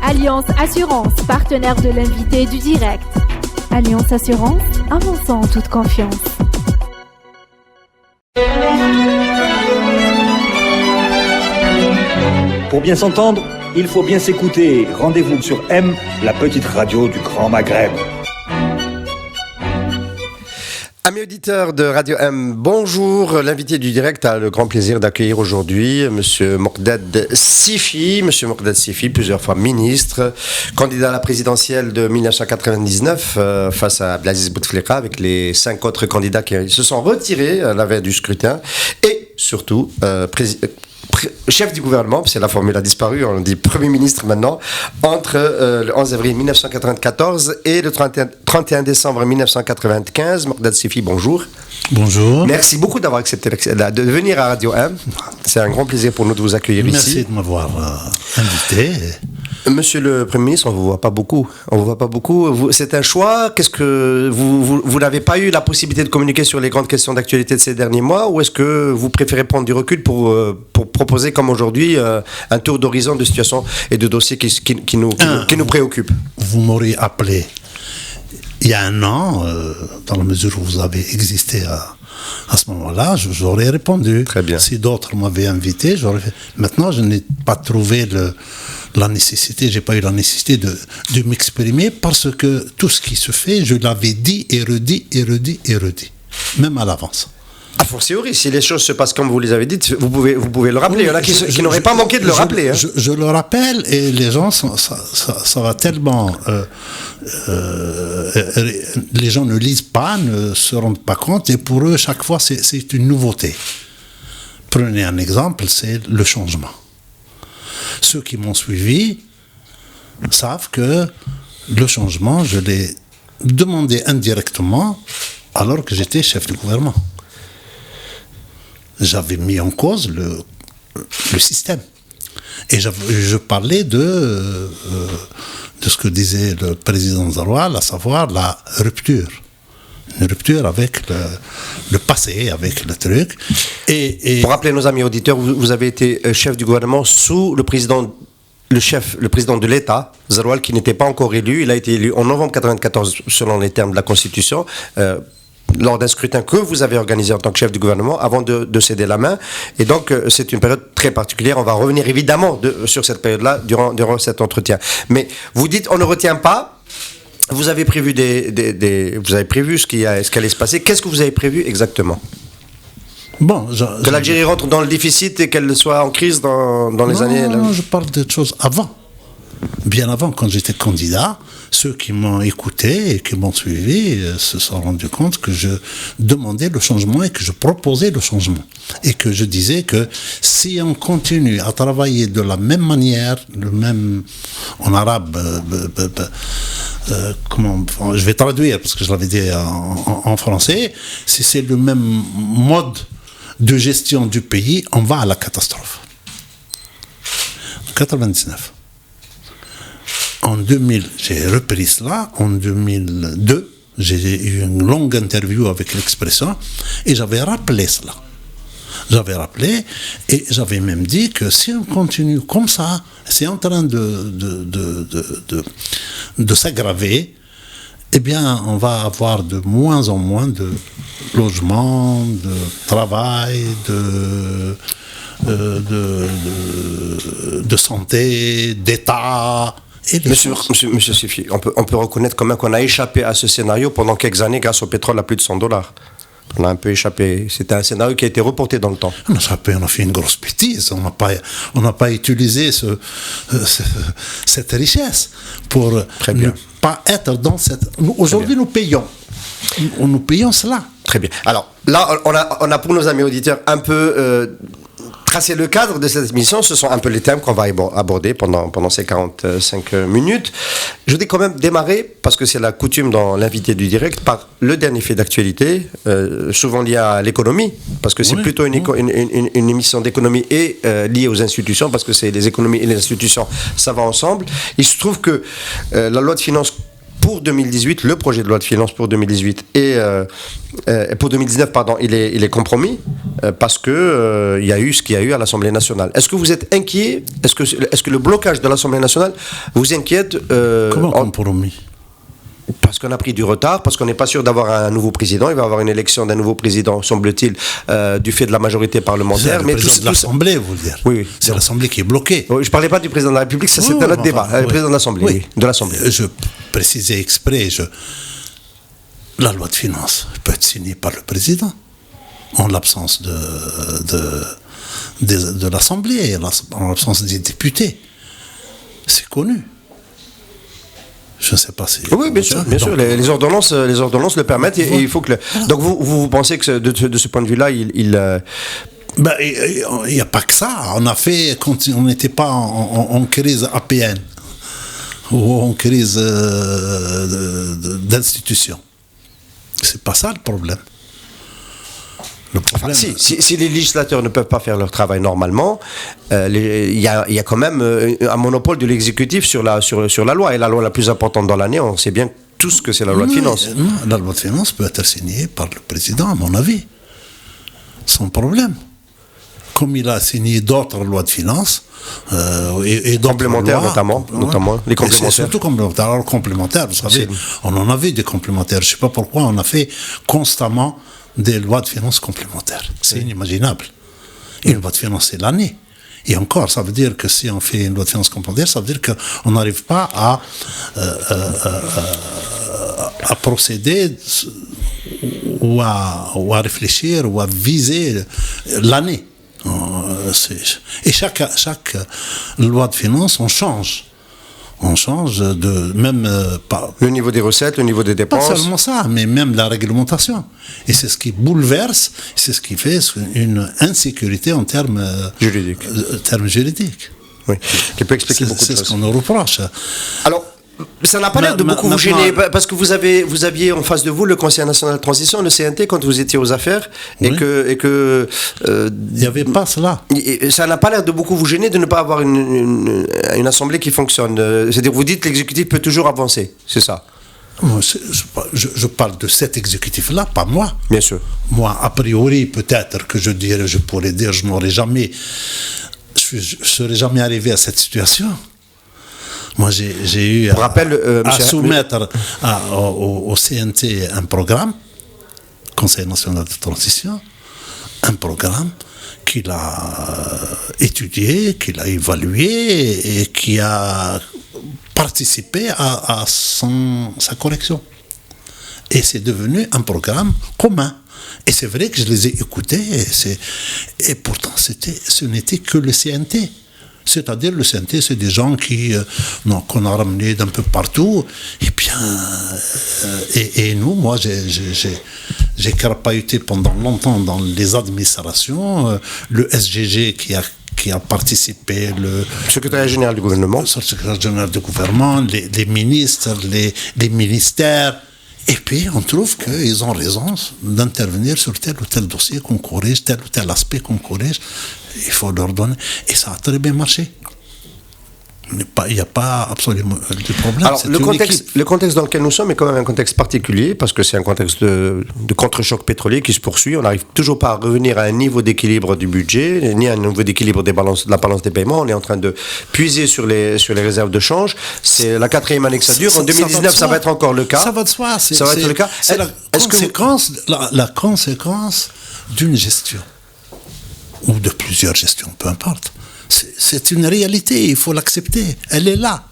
Alliance Assurance, partenaire de l'invité du direct. Alliance Assurance, avançons en toute confiance. Pour bien s'entendre, il faut bien s'écouter. Rendez-vous sur M, la petite radio du Grand Maghreb. Amis auditeurs de Radio M, bonjour. L'invité du direct a le grand plaisir d'accueillir aujourd'hui Monsieur Mokdad Sifi. Monsieur Mokdad Sifi, plusieurs fois ministre, candidat à la présidentielle de 1999 face à Abdelaziz Bouteflika avec les 5 autres candidats qui se sont retirés à la veille du scrutin et surtout chef du gouvernement, parce que la formule a disparu, on dit Premier ministre maintenant, entre le 11 avril 1994 et le 31 décembre 1995. Mokdad Sifi, bonjour. Bonjour. Merci beaucoup d'avoir accepté de venir à Radio M. C'est un grand plaisir pour nous de vous accueillir ici. Merci de m'avoir invité. Monsieur le Premier ministre, on ne vous voit pas beaucoup. C'est un choix. Qu'est-ce que vous n'avez pas eu la possibilité de communiquer sur les grandes questions d'actualité de ces derniers mois, ou est-ce que vous préférez prendre du recul pour proposer, comme aujourd'hui, un tour d'horizon de situation et de dossiers qui nous préoccupent? Vous m'auriez appelé il y a un an, dans la mesure où vous avez existé à ce moment-là, j'aurais répondu. Très bien. Si d'autres m'avaient invité, j'aurais fait. Maintenant, je n'ai pas trouvé la nécessité, j'ai pas eu la nécessité de m'exprimer, parce que tout ce qui se fait, je l'avais dit et redit, même à l'avance. A fortiori, si les choses se passent comme vous les avez dites, vous pouvez le rappeler. Il y en a qui n'auraient pas manqué de le rappeler. Je le rappelle, et les gens, ça va tellement... les gens ne lisent pas, ne se rendent pas compte, et pour eux, chaque fois, c'est une nouveauté. Prenez un exemple, c'est le changement. Ceux qui m'ont suivi savent que le changement, je l'ai demandé indirectement alors que j'étais chef du gouvernement. J'avais mis en cause le système. Et je parlais de ce que disait le président Zaroual, à savoir la rupture. Une rupture avec le passé, avec le truc. Et pour rappeler nos amis auditeurs, vous avez été chef du gouvernement sous le président de l'État, Zaroual, qui n'était pas encore élu. Il a été élu en novembre 1994, selon les termes de la Constitution, lors d'un scrutin que vous avez organisé en tant que chef du gouvernement avant de céder la main. Et donc, c'est une période très particulière. On va revenir évidemment sur cette période-là durant cet entretien. Mais vous dites, on ne retient pas. Vous avez prévu vous avez prévu ce qui allait se passer. Qu'est-ce que vous avez prévu exactement? Que l'Algérie rentre dans le déficit et qu'elle soit en crise dans les années... Non, je parle de choses avant. Bien avant, quand j'étais candidat, ceux qui m'ont écouté et qui m'ont suivi se sont rendus compte que je demandais le changement et que je proposais le changement. Et que je disais que si on continue à travailler de la même manière, en arabe, je vais traduire parce que je l'avais dit en français, si c'est le même mode de gestion du pays, on va à la catastrophe. En 1999. En 2000, j'ai repris cela. En 2002, j'ai eu une longue interview avec l'Expression et j'avais rappelé cela. Et j'avais même dit que si on continue comme ça, c'est en train de s'aggraver, eh bien, on va avoir de moins en moins de logements, de travail, de santé, d'État. Monsieur Sifi, on peut reconnaître quand même qu'on a échappé à ce scénario pendant quelques années grâce au pétrole à plus de $100. On a un peu échappé. C'était un scénario qui a été reporté dans le temps. On a fait une grosse bêtise. On n'a pas utilisé cette richesse pour ne pas être dans cette... Aujourd'hui, nous payons. Nous payons cela. Très bien. Alors, là, on a pour nos amis auditeurs un peu... tracé le cadre de cette émission. Ce sont un peu les thèmes qu'on va aborder pendant ces 45 minutes. Je voudrais quand même démarrer, parce que c'est la coutume dans l'invité du direct, par le dernier fait d'actualité, souvent lié à l'économie, parce que c'est plutôt une émission d'économie et liée aux institutions, parce que c'est les économies et les institutions, ça va ensemble. Il se trouve que la loi de finances pour 2018, le projet de loi de finances pour 2018 et pour 2019, pardon, il est compromis parce que il y a eu ce qu'il y a eu à l'Assemblée nationale. Est-ce que vous êtes inquiet? Est-ce que le blocage de l'Assemblée nationale vous inquiète? Comment compromis? Parce qu'on a pris du retard, parce qu'on n'est pas sûr d'avoir un nouveau président. Il va y avoir une élection d'un nouveau président, semble-t-il, du fait de la majorité parlementaire. Mais le président de l'Assemblée, vous dire. Oui. C'est l'Assemblée qui est bloquée. Oui, je ne parlais pas du président de la République, ça c'était un autre débat. Le président de l'Assemblée. Oui. De l'Assemblée. Je précisais exprès, la loi de finances peut être signée par le président, en l'absence de l'Assemblée, en l'absence des députés. C'est connu. Je ne sais pas si... Oui, bien sûr. Les ordonnances le permettent et il faut que... Donc vous pensez que de ce point de vue-là, il n'y a pas que ça. On a fait, quand on n'était pas en crise APN ou en crise d'institution. C'est pas ça le problème. Si les législateurs ne peuvent pas faire leur travail normalement, il y a quand même un monopole de l'exécutif sur la loi. Et la loi la plus importante dans l'année, on sait bien tous que c'est la loi de finances. Non, la loi de finances peut être signée par le président, à mon avis. Sans problème. Comme il a signé d'autres lois de finances, et complémentaires lois, notamment les complémentaires. C'est surtout complémentaires. Alors, complémentaires, vous savez, on en avait des complémentaires. Je ne sais pas pourquoi on a fait constamment des lois de finances complémentaires. C'est inimaginable. Une loi de finances, c'est l'année. Et encore, ça veut dire que si on fait une loi de finances complémentaire, ça veut dire qu'on n'arrive pas à procéder ou à réfléchir ou à viser l'année. Et chaque loi de finances, on change. On change de même pas le niveau des recettes, le niveau des dépenses. Pas seulement ça, mais même la réglementation. Et c'est ce qui bouleverse, c'est ce qui fait une insécurité en termes juridiques. Oui, qui peut expliquer beaucoup de choses. C'est ce qu'on nous reproche. Alors, ça n'a pas l'air de beaucoup vous gêner, parce que vous aviez en face de vous le Conseil national de transition, le CNT, quand vous étiez aux affaires, oui. et que il n'y avait pas cela. Ça n'a pas l'air de beaucoup vous gêner de ne pas avoir une assemblée qui fonctionne. C'est-à-dire, vous dites que l'exécutif peut toujours avancer, c'est ça? Moi, je parle de cet exécutif-là, pas moi. Bien sûr. Moi, a priori, peut-être que je pourrais dire, je ne serais jamais arrivé à cette situation. Moi, j'ai eu à soumettre au CNT un programme, Conseil national de transition, un programme qu'il a étudié, qu'il a évalué et qui a participé à sa correction. Et c'est devenu un programme commun. Et c'est vrai que je les ai écoutés, et pourtant ce n'était que le CNT. C'est-à-dire, le CNT, c'est des gens qu'on a ramenés d'un peu partout. Et bien, et nous, moi, j'ai carapahuté pendant longtemps dans les administrations, le SGG qui a participé, le secrétaire général du gouvernement, les ministres, les ministères. Et puis, on trouve qu'ils ont raison d'intervenir sur tel ou tel dossier qu'on corrige, tel ou tel aspect qu'on corrige. Il faut leur donner. Et ça a très bien marché. Il n'y a pas absolument de problème. Alors, le contexte dans lequel nous sommes est quand même un contexte particulier, parce que c'est un contexte de contre-choc pétrolier qui se poursuit. On n'arrive toujours pas à revenir à un niveau d'équilibre du budget, ni à un niveau d'équilibre de la balance des paiements. On est en train de puiser sur les réserves de change. C'est la 4e année que ça dure. En 2019, ça va être encore le cas. Ça va de soi. Ça va être le cas. C'est la conséquence d'une gestion, ou de plusieurs gestions, peu importe. C'est une réalité, il faut l'accepter. Elle est là.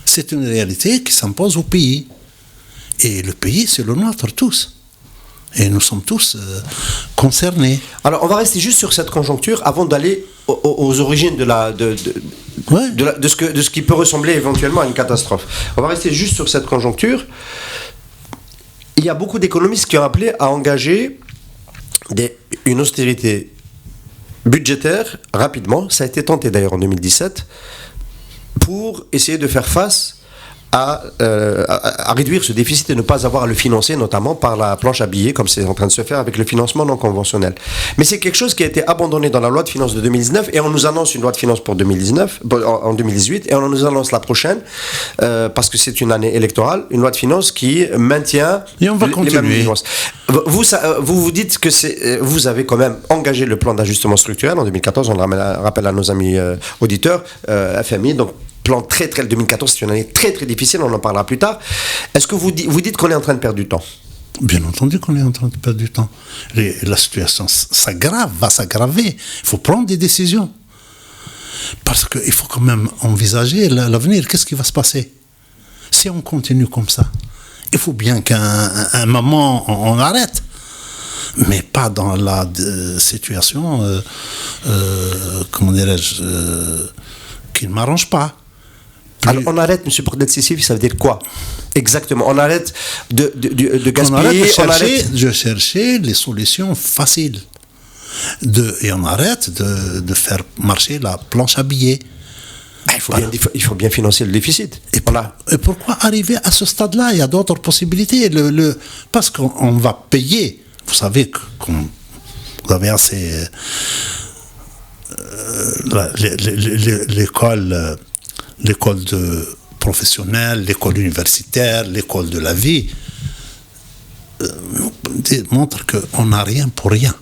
C'est une réalité qui s'impose au pays. Et le pays, c'est le nôtre, tous. Et nous sommes tous concernés. Alors, on va rester juste sur cette conjoncture avant d'aller aux origines de ce qui peut ressembler éventuellement à une catastrophe. On va rester juste sur cette conjoncture. Il y a beaucoup d'économistes qui ont appelé à engager une austérité budgétaire rapidement. Ça a été tenté d'ailleurs en 2017 pour essayer de faire face à réduire ce déficit et ne pas avoir à le financer, notamment par la planche à billets, comme c'est en train de se faire avec le financement non conventionnel. Mais c'est quelque chose qui a été abandonné dans la loi de finances de 2019, et on nous annonce une loi de finances pour 2019, en 2018, et on nous annonce la prochaine, parce que c'est une année électorale, une loi de finances qui maintient et on va continuer. Vous dites que vous avez quand même engagé le plan d'ajustement structurel en 2014, on le rappelle à nos amis auditeurs, FMI, donc plan très 2014, c'est une année très très difficile, on en parlera plus tard. Est-ce que vous dites qu'on est en train de perdre du temps? Bien entendu qu'on est en train de perdre du temps. La situation va s'aggraver. Il faut prendre des décisions. Parce qu'il faut quand même envisager l'avenir. Qu'est-ce qui va se passer si on continue comme ça? Il faut bien qu'à un moment, on arrête. Mais pas dans la situation, comment dirais-je, qui ne m'arrange pas. Alors on arrête, M. Bordel-Sissi, ça veut dire quoi exactement? On arrête de gaspiller, de chercher les solutions faciles. Et on arrête de faire marcher la planche à billets. Il faut bien financer le déficit. Et pourquoi arriver à ce stade-là? Il y a d'autres possibilités. Parce qu'on va payer. Vous savez que vous avez assez... l'école professionnelle, l'école universitaire, l'école de la vie montre qu'on n'a rien pour rien.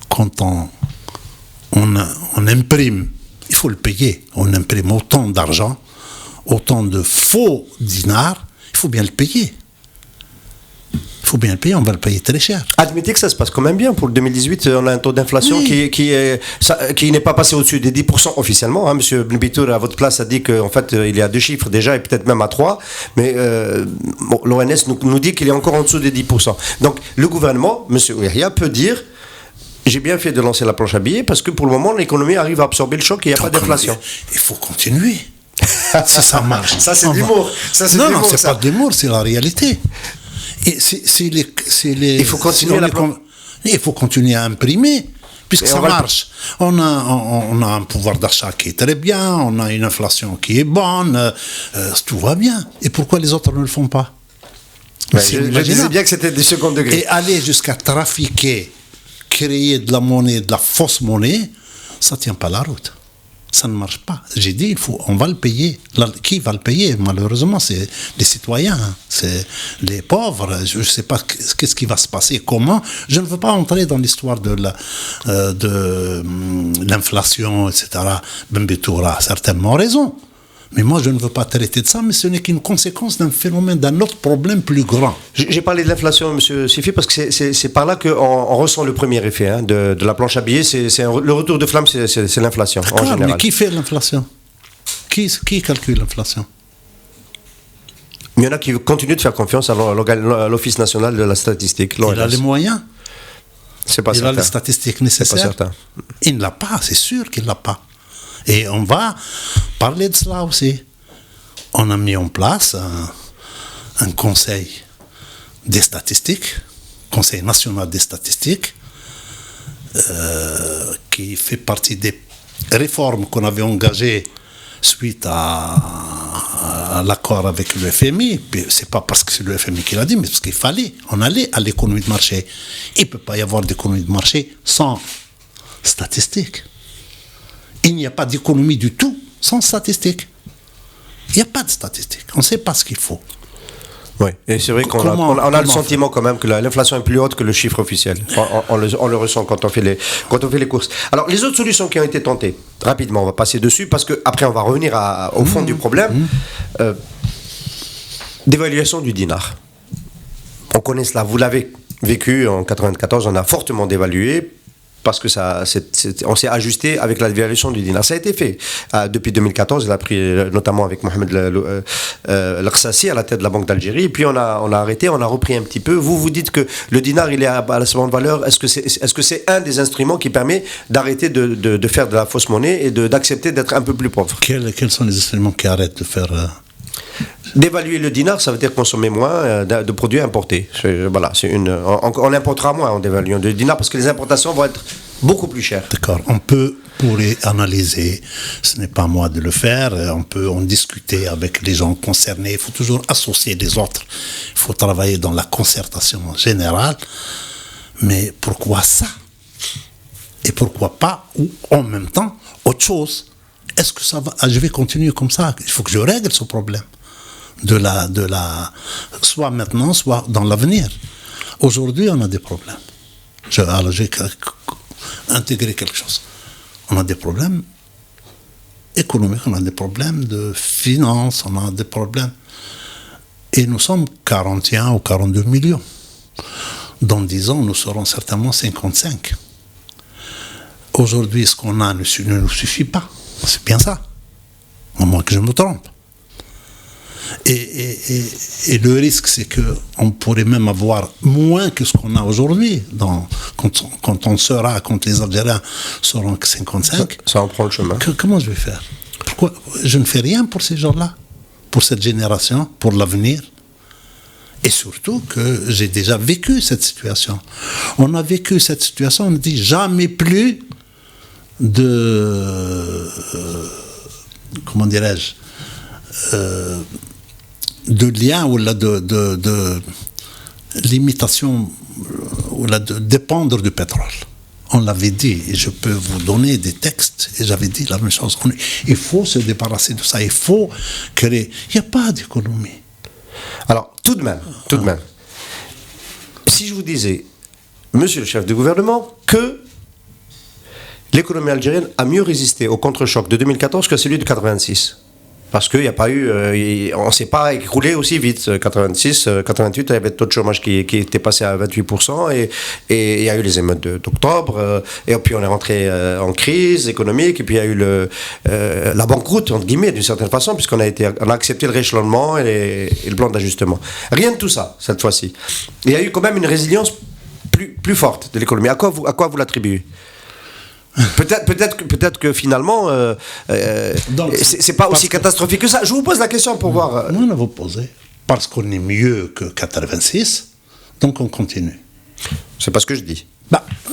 Quand on imprime, il faut le payer. On imprime autant d'argent, autant de faux dinars, il faut bien le payer. Il faut bien le payer, on va le payer très cher. Admettez que ça se passe quand même bien. Pour le 2018, on a un taux d'inflation qui n'est pas passé au-dessus des 10% officiellement. Hein. M. Bitour, à votre place, a dit qu'en fait, il y a 2 chiffres déjà, et peut-être même à 3. Mais l'ONS nous dit qu'il est encore en dessous des 10%. Donc, le gouvernement, M. Ouihia, peut dire... J'ai bien fait de lancer la planche à billets parce que pour le moment, l'économie arrive à absorber le choc et il n'y a pas d'inflation. Il faut continuer. Si ça marche. Ça, c'est de l'humour. Non, c'est pas de l'humour, c'est la réalité. Et il faut continuer il faut continuer à imprimer, puisque ça marche. On a un pouvoir d'achat qui est très bien, on a une inflation qui est bonne, tout va bien. Et pourquoi les autres ne le font pas? Je disais bien que c'était du second degré. Et aller jusqu'à trafiquer, créer de la monnaie, de la fausse monnaie, ça ne tient pas la route. Ça ne marche pas. J'ai dit, on va le payer. Qui va le payer? Malheureusement, c'est les citoyens, c'est les pauvres. Je ne sais pas qu'est-ce qui va se passer, comment. Je ne veux pas entrer dans l'histoire de l'inflation, etc. Ben Bitour a certainement raison. Mais moi, je ne veux pas traiter de ça, mais ce n'est qu'une conséquence d'un phénomène, d'un autre problème plus grand. J'ai parlé de l'inflation, M. Sifi, parce que c'est par là qu'on ressent le premier effet de la planche à billets. Le retour de flamme, c'est l'inflation, en général. Mais qui fait l'inflation? Qui calcule l'inflation? Il y en a qui continuent de faire confiance à l'Office national de la statistique. Il a les moyens. C'est pas certain. Il a les statistiques nécessaires. C'est pas certain. Il ne l'a pas, c'est sûr qu'il ne l'a pas. Et on va parler de cela aussi. On a mis en place un conseil des statistiques, Conseil national des statistiques, qui fait partie des réformes qu'on avait engagées suite à l'accord avec le FMI. C'est pas parce que c'est le FMI qui l'a dit, mais parce qu'il fallait. On allait à l'économie de marché. Il ne peut pas y avoir d'économie de marché sans statistiques. Il n'y a pas d'économie du tout sans statistiques. Il n'y a pas de statistiques. On ne sait pas ce qu'il faut. Oui, et c'est vrai qu'on a le sentiment quand même que l'inflation est plus haute que le chiffre officiel. On le ressent quand on fait les courses. Alors, les autres solutions qui ont été tentées, rapidement, on va passer dessus, parce qu'après, on va revenir au fond du problème. Dévaluation du dinar. On connaît cela. Vous l'avez vécu en 1994, on a fortement dévalué, parce que on s'est ajusté avec la dévaluation du dinar. Ça a été fait depuis 2014, il a pris notamment avec Mohamed Al-Qassi à la tête de la Banque d'Algérie, et puis on a arrêté, on a repris un petit peu. Vous dites que le dinar, il est à la seconde valeur. Est-ce que c'est un des instruments qui permet d'arrêter de faire de la fausse monnaie et d'accepter d'être un peu plus pauvre? Quels sont les instruments qui arrêtent de faire... D'évaluer le dinar, ça veut dire consommer moins de produits importés. On importera moins en dévaluant le dinar parce que les importations vont être beaucoup plus chères. D'accord. On peut pourrait analyser. Ce n'est pas à moi de le faire. On peut en discuter avec les gens concernés. Il faut toujours associer les autres. Il faut travailler dans la concertation générale. Mais pourquoi ça? Et pourquoi pas, ou en même temps, autre chose? Est-ce que ça va? Je vais continuer comme ça. Il faut que je règle ce problème. Soit maintenant, soit dans l'avenir. Aujourd'hui, on a des problèmes. Alors, j'ai intégré quelque chose. On a des problèmes économiques, on a des problèmes de finances, on a des problèmes. Et nous sommes 41 ou 42 millions. Dans 10 ans, nous serons certainement 55. Aujourd'hui, ce qu'on a ne nous suffit pas. C'est bien ça. À moins que je me trompe. Et le risque, c'est qu'on pourrait même avoir moins que ce qu'on a aujourd'hui. Quand les Algériens seront 55. Ça en prend le chemin. Comment je vais faire? Pourquoi je ne fais rien pour ces gens-là? Pour cette génération? Pour l'avenir? Et surtout que j'ai déjà vécu cette situation. On a vécu cette situation, on ne dit jamais plus de... comment dirais-je? De lien ou de l'imitation ou de dépendre du pétrole. On l'avait dit, et je peux vous donner des textes, et j'avais dit la même chose. Il faut se débarrasser de ça, il faut créer. Il n'y a pas d'économie. Alors, tout de même, si je vous disais, monsieur le chef du gouvernement, que l'économie algérienne a mieux résisté au contre-choc de 2014 que celui de 86. Parce qu'il n'y a pas eu, on ne s'est pas écroulé aussi vite. 86, 88, il y avait le taux de chômage qui était passé à 28%, et il y a eu les émeutes d'octobre, et puis on est rentré en crise économique, et puis il y a eu la banqueroute, entre guillemets, d'une certaine façon, puisqu'on a accepté le rééchelonnement et le plan d'ajustement. Rien de tout ça, cette fois-ci. Il y a eu quand même une résilience plus forte de l'économie. À quoi vous l'attribuez ? Peut-être que finalement, c'est pas aussi catastrophique que ça. Je vous pose la question pour voir. Non, on vous posez. Parce qu'on est mieux que 86, donc on continue. C'est pas ce que je dis.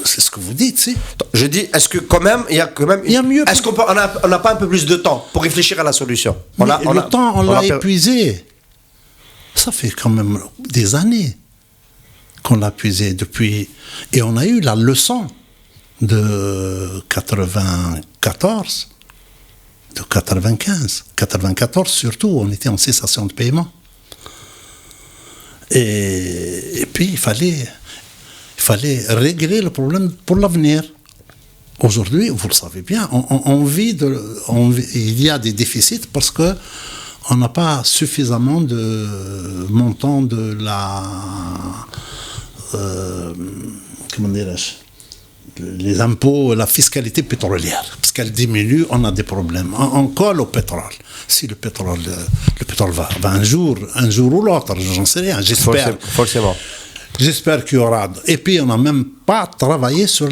C'est ce que vous dites, si. Je dis, est-ce que quand même, il y a mieux. Est-ce qu'on n'a pas un peu plus de temps pour réfléchir à la solution? On l'a épuisé. Ça fait quand même des années qu'on l'a épuisé depuis, et on a eu la leçon de 94, de 95, 94 surtout, on était en cessation de paiement. Et puis il fallait régler le problème pour l'avenir. Aujourd'hui, vous le savez bien, il y a des déficits parce que on n'a pas suffisamment de montant de la comment dirais-je, les impôts, la fiscalité pétrolière, parce qu'elle diminue, on a des problèmes. On colle au pétrole. Si le pétrole va un jour ou l'autre, j'en sais rien, j'espère. Forcément. J'espère qu'il y aura. Et puis, on n'a même pas travaillé sur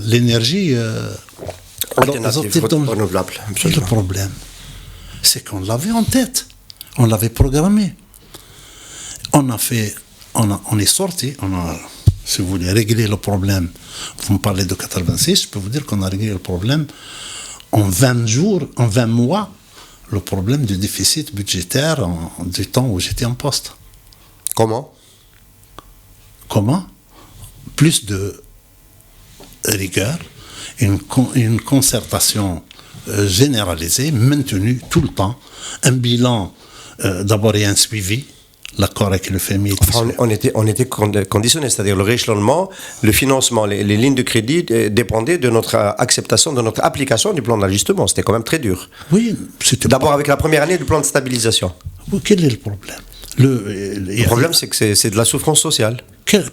l'énergie alternative, renouvelable. Le problème, c'est qu'on l'avait en tête. On l'avait programmé. On est sorti, si vous voulez régler le problème, vous me parlez de 86, je peux vous dire qu'on a réglé le problème en 20 jours, en 20 mois, le problème du déficit budgétaire du temps où j'étais en poste. Comment ? Plus de rigueur, une concertation généralisée, maintenue tout le temps, un bilan, d'abord et un suivi. L'accord avec le FMI. On était conditionné, c'est-à-dire le rééchelonnement, le financement, les lignes de crédit dépendaient de notre acceptation, de notre application du plan d'ajustement. C'était quand même très dur. Oui, c'était d'abord avec la première année du plan de stabilisation. Oui, quel est le problème? Le problème, c'est que c'est de la souffrance sociale.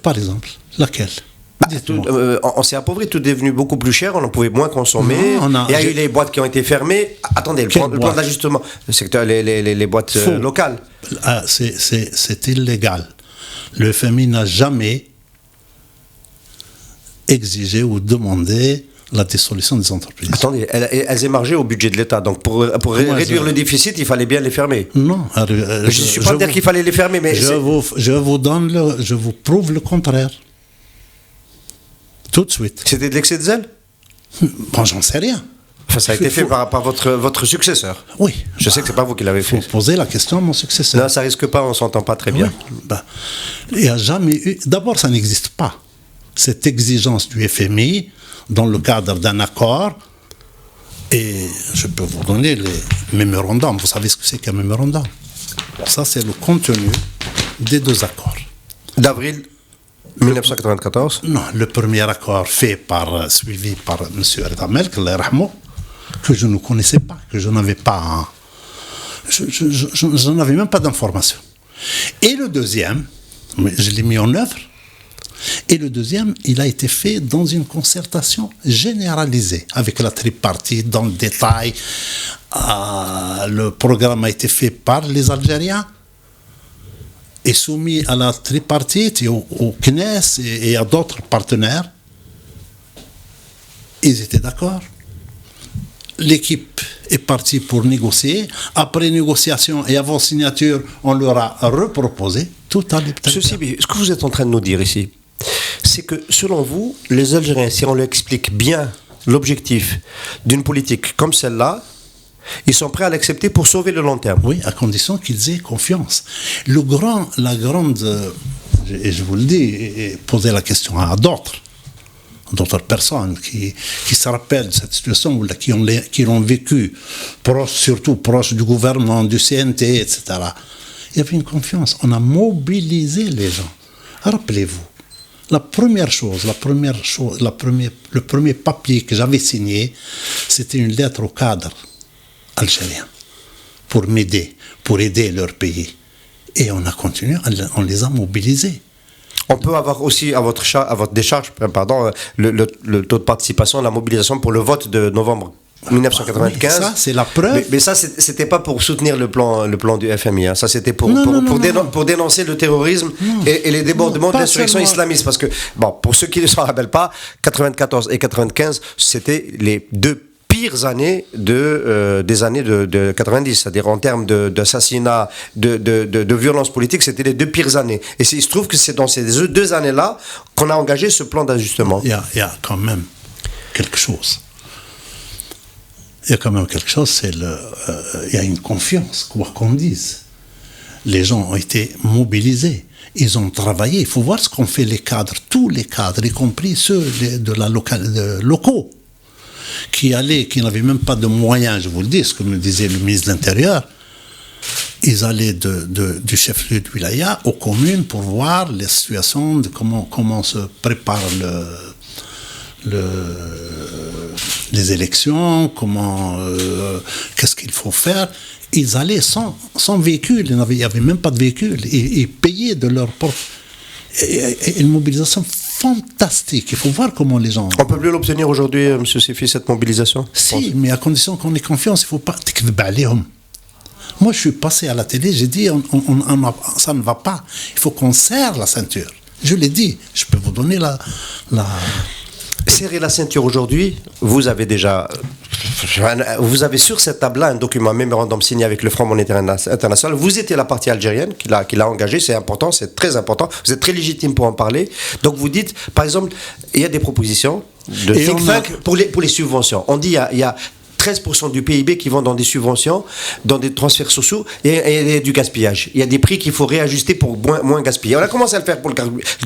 Par exemple, laquelle? On s'est appauvri, tout est devenu beaucoup plus cher, on en pouvait moins consommer. Il y a eu les boîtes qui ont été fermées. Attendez, le plan d'ajustement, les boîtes locales. C'est illégal. Le FMI n'a jamais exigé ou demandé la dissolution des entreprises. Attendez, elles émargeaient au budget de l'État. Donc pour réduire le déficit, il fallait bien les fermer. Non. Je ne suis pas dire qu'il fallait les fermer, mais je vous prouve le contraire. Tout de suite. C'était de l'excès de zèle? Bon, j'en sais rien. Enfin, ça a été fait par votre successeur. Oui. Je sais que c'est pas vous qui l'avez fait. Il faut poser la question à mon successeur. Non, ça risque pas, on s'entend pas très bien. Oui. Il n'y a jamais eu... D'abord, ça n'existe pas. Cette exigence du FMI dans le cadre d'un accord. Et je peux vous donner les mémorandums. Vous savez ce que c'est qu'un mémorandum? Ça, c'est le contenu des 2 accords. D'avril 1994. Non, le premier accord suivi par M. Erdamel, que je ne connaissais pas, que je n'avais pas... Je n'avais même pas d'informations. Et le deuxième, je l'ai mis en œuvre, et le deuxième, il a été fait dans une concertation généralisée, avec la tripartite dans le détail. Le programme a été fait par les Algériens, est soumis à la tripartite et au CNES et à d'autres partenaires. Ils étaient d'accord. L'équipe est partie pour négocier. Après négociation et avant signature, on leur a reproposé tout à l'hôpital. Ceci, ce que vous êtes en train de nous dire ici, c'est que selon vous, les Algériens, si on leur explique bien l'objectif d'une politique comme celle-là, ils sont prêts à l'accepter pour sauver le long terme. Oui, à condition qu'ils aient confiance. La grande, et je vous le dis, et poser la question à d'autres personnes qui se rappellent de cette situation, qui l'ont vécu, surtout proche du gouvernement, du CNT, etc. Il y avait une confiance. On a mobilisé les gens. Rappelez-vous, le premier papier que j'avais signé, c'était une lettre au cadre algérien pour aider leur pays. Et on a continué, on les a mobilisés. On peut avoir aussi à votre décharge, le taux de participation, la mobilisation pour le vote de novembre 1995. Oui, ça, c'est la preuve. Mais ça, c'était pas pour soutenir le plan du FMI. Hein. Ça, c'était pour dénoncer le terrorisme et les débordements de l'insurrection islamiste. Parce que, pour ceux qui ne s'en rappellent pas, 94 et 95, c'était les 2 pires années des années de 90, c'est-à-dire en termes d'assassinat, de violence politique, c'était les 2 pires années. Et il se trouve que c'est dans ces 2 années-là qu'on a engagé ce plan d'ajustement. Il y a quand même quelque chose. Il y a quand même quelque chose, il y a une confiance, quoi qu'on dise. Les gens ont été mobilisés, ils ont travaillé. Il faut voir ce qu'ont fait les cadres, tous les cadres, y compris ceux locaux, qui n'avaient même pas de moyens, je vous le dis, ce que me disait le ministre de l'Intérieur. Ils allaient du chef-lieu de wilaya aux communes pour voir les situations, de comment se prépare les élections, qu'est-ce qu'il faut faire. Ils allaient sans véhicule, il n'y avait même pas de véhicule, ils payaient de leur propre... Et une mobilisation fantastique. Il faut voir comment les gens... On ne peut plus l'obtenir aujourd'hui, M. Sefi, cette mobilisation? Si, mais à condition qu'on ait confiance, il ne faut pas... Moi, je suis passé à la télé, j'ai dit, ça ne va pas. Il faut qu'on serre la ceinture. Je l'ai dit, je peux vous donner la... Serrer la ceinture aujourd'hui, vous avez sur cette table-là un document, un mémorandum signé avec le Front monétaire international. Vous étiez la partie algérienne qui l'a engagé, c'est important, c'est très important. Vous êtes très légitime pour en parler. Donc vous dites, par exemple, il y a des propositions de think tank pour les subventions. On dit il y a 13% du PIB qui vont dans des subventions, dans des transferts sociaux et du gaspillage. Il y a des prix qu'il faut réajuster pour moins gaspiller. On a commencé à le faire pour le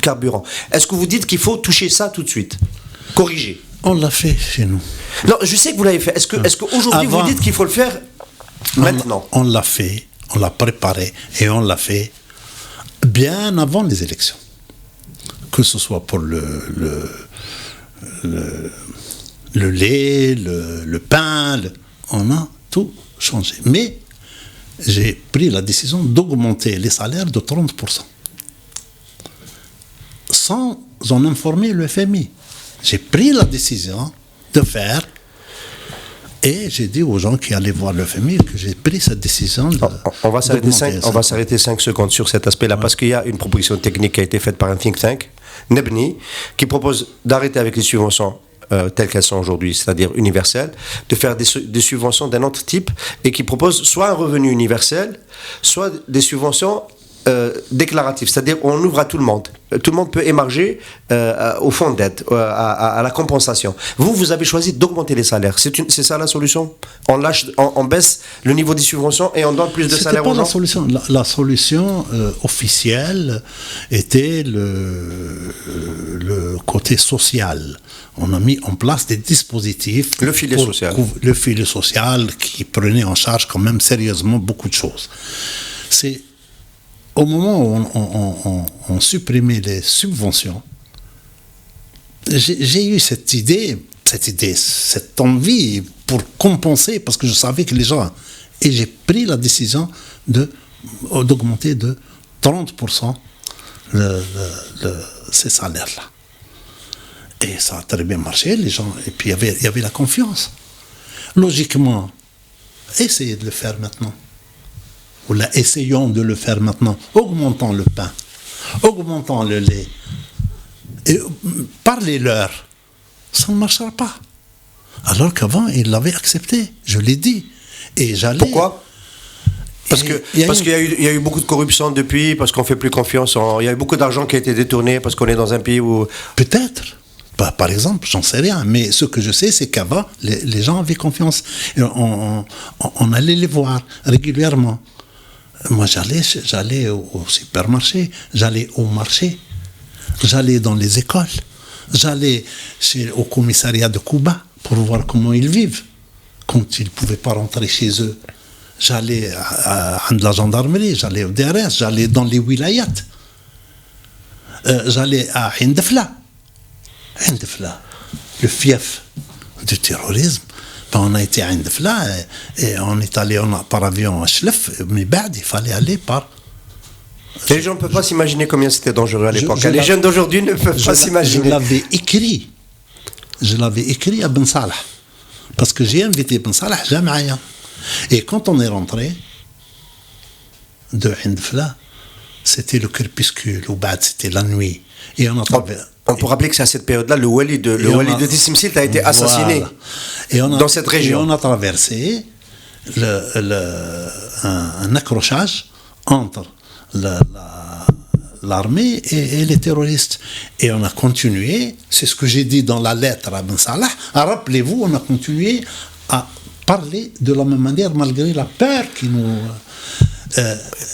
carburant. Est-ce que vous dites qu'il faut toucher ça tout de suite? Corriger. On l'a fait chez nous. Non, je sais que vous l'avez fait. Est-ce qu'aujourd'hui vous dites qu'il faut le faire maintenant? On l'a fait, on l'a préparé et on l'a fait bien avant les élections. Que ce soit pour le lait, le pain, on a tout changé. Mais j'ai pris la décision d'augmenter les salaires de 30%. Sans en informer le FMI. J'ai pris la décision de faire, et j'ai dit aux gens qui allaient voir le FMI que j'ai pris cette décision. On va s'arrêter 5 secondes sur cet aspect-là, parce qu'il y a une proposition technique qui a été faite par un think tank, Nebni, qui propose d'arrêter avec les subventions telles qu'elles sont aujourd'hui, c'est-à-dire universelles, de faire des subventions d'un autre type, et qui propose soit un revenu universel, soit des subventions déclaratif, c'est-à-dire on ouvre à tout le monde. Tout le monde peut émarger au fonds d'aide, à la compensation. Vous avez choisi d'augmenter les salaires. C'est ça la solution? On baisse le niveau des subventions et on donne plus de salaires aux gens? C'était pas la solution. La solution officielle était le côté social. On a mis en place des dispositifs. Le filet social. Le filet social qui prenait en charge quand même sérieusement beaucoup de choses. C'est au moment où on supprimait les subventions, j'ai eu cette envie pour compenser, parce que je savais que les gens... Et j'ai pris la décision d'augmenter de 30% ces salaires-là. Et ça a très bien marché, les gens. Et puis il y avait la confiance. Logiquement, essayez de le faire maintenant. Ou là, essayons de le faire maintenant. Augmentons le pain, augmentons le lait. Et parlez-leur. Ça ne marchera pas. Alors qu'avant, ils l'avaient accepté. Je l'ai dit. Et j'allais... Pourquoi? Parce qu'il y a eu beaucoup de corruption depuis, parce qu'on ne fait plus confiance. Il y a eu beaucoup d'argent qui a été détourné, parce qu'on est dans un pays où... Peut-être. Par exemple, j'en sais rien. Mais ce que je sais, c'est qu'avant, les gens avaient confiance. Et on allait les voir régulièrement. Moi, j'allais au supermarché, j'allais au marché, j'allais dans les écoles, j'allais au commissariat de Cuba pour voir comment ils vivent quand ils ne pouvaient pas rentrer chez eux. J'allais à la gendarmerie, j'allais au DRS, j'allais dans les wilayats. J'allais à Hindefla, le fief du terrorisme. On a été à Hindefla et on est allé par avion à Chlef, mais il fallait aller par... Les gens ne peuvent pas s'imaginer combien c'était dangereux à l'époque. Les jeunes d'aujourd'hui ne peuvent pas s'imaginer. Je l'avais écrit à Ben Salah, parce que j'ai invité Ben Salah Jam'aya. Et quand on est rentré de Hindefla, c'était le crépuscule, ou c'était la nuit. Et on peut rappeler que c'est à cette période-là, le wali de Tissimsilt a été assassiné dans cette région. Et on a traversé un accrochage entre l'armée et les terroristes. Et on a continué, c'est ce que j'ai dit dans la lettre à Ben Salah, rappelez-vous, on a continué à parler de la même manière malgré la peur qui nous...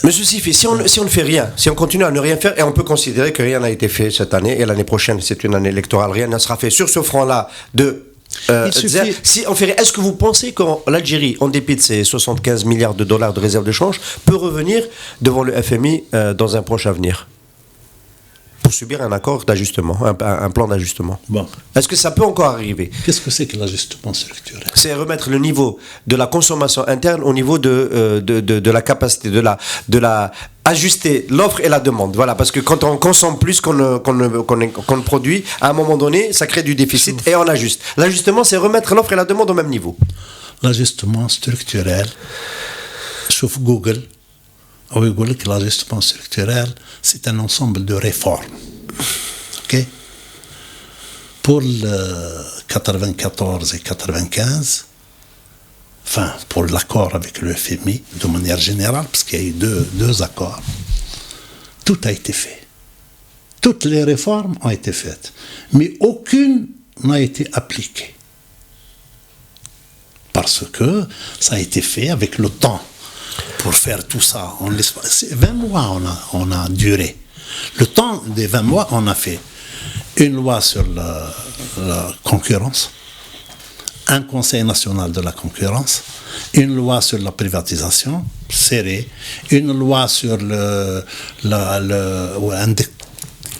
Monsieur Sifi, si on ne fait rien, si on continue à ne rien faire, et on peut considérer que rien n'a été fait cette année, et l'année prochaine, c'est une année électorale, rien ne sera fait sur ce front-là si on fait rien, est-ce que vous pensez que l'Algérie, en dépit de ses 75 milliards de dollars de réserve de change, peut revenir devant le FMI dans un proche avenir pour subir un accord d'ajustement, un plan d'ajustement? Bon. Est-ce que ça peut encore arriver? Qu'est-ce que c'est que l'ajustement structurel? C'est remettre le niveau de la consommation interne au niveau de la capacité, de la ajuster l'offre et la demande. Voilà, parce que quand on consomme plus qu'on ne produit, à un moment donné, ça crée du déficit et on ajuste. L'ajustement, c'est remettre l'offre et la demande au même niveau. L'ajustement structurel, sauf Google, que l'ajustement structurel, c'est un ensemble de réformes. OK? Pour le 94 et 95, enfin, pour l'accord avec le FMI, de manière générale, parce qu'il y a eu deux accords, tout a été fait. Toutes les réformes ont été faites, mais aucune n'a été appliquée. Parce que ça a été fait avec le temps. Pour faire tout ça, 20 mois on a duré. Le temps des 20 mois, on a fait une loi sur la concurrence, un conseil national de la concurrence, une loi sur la privatisation serrée, une loi sur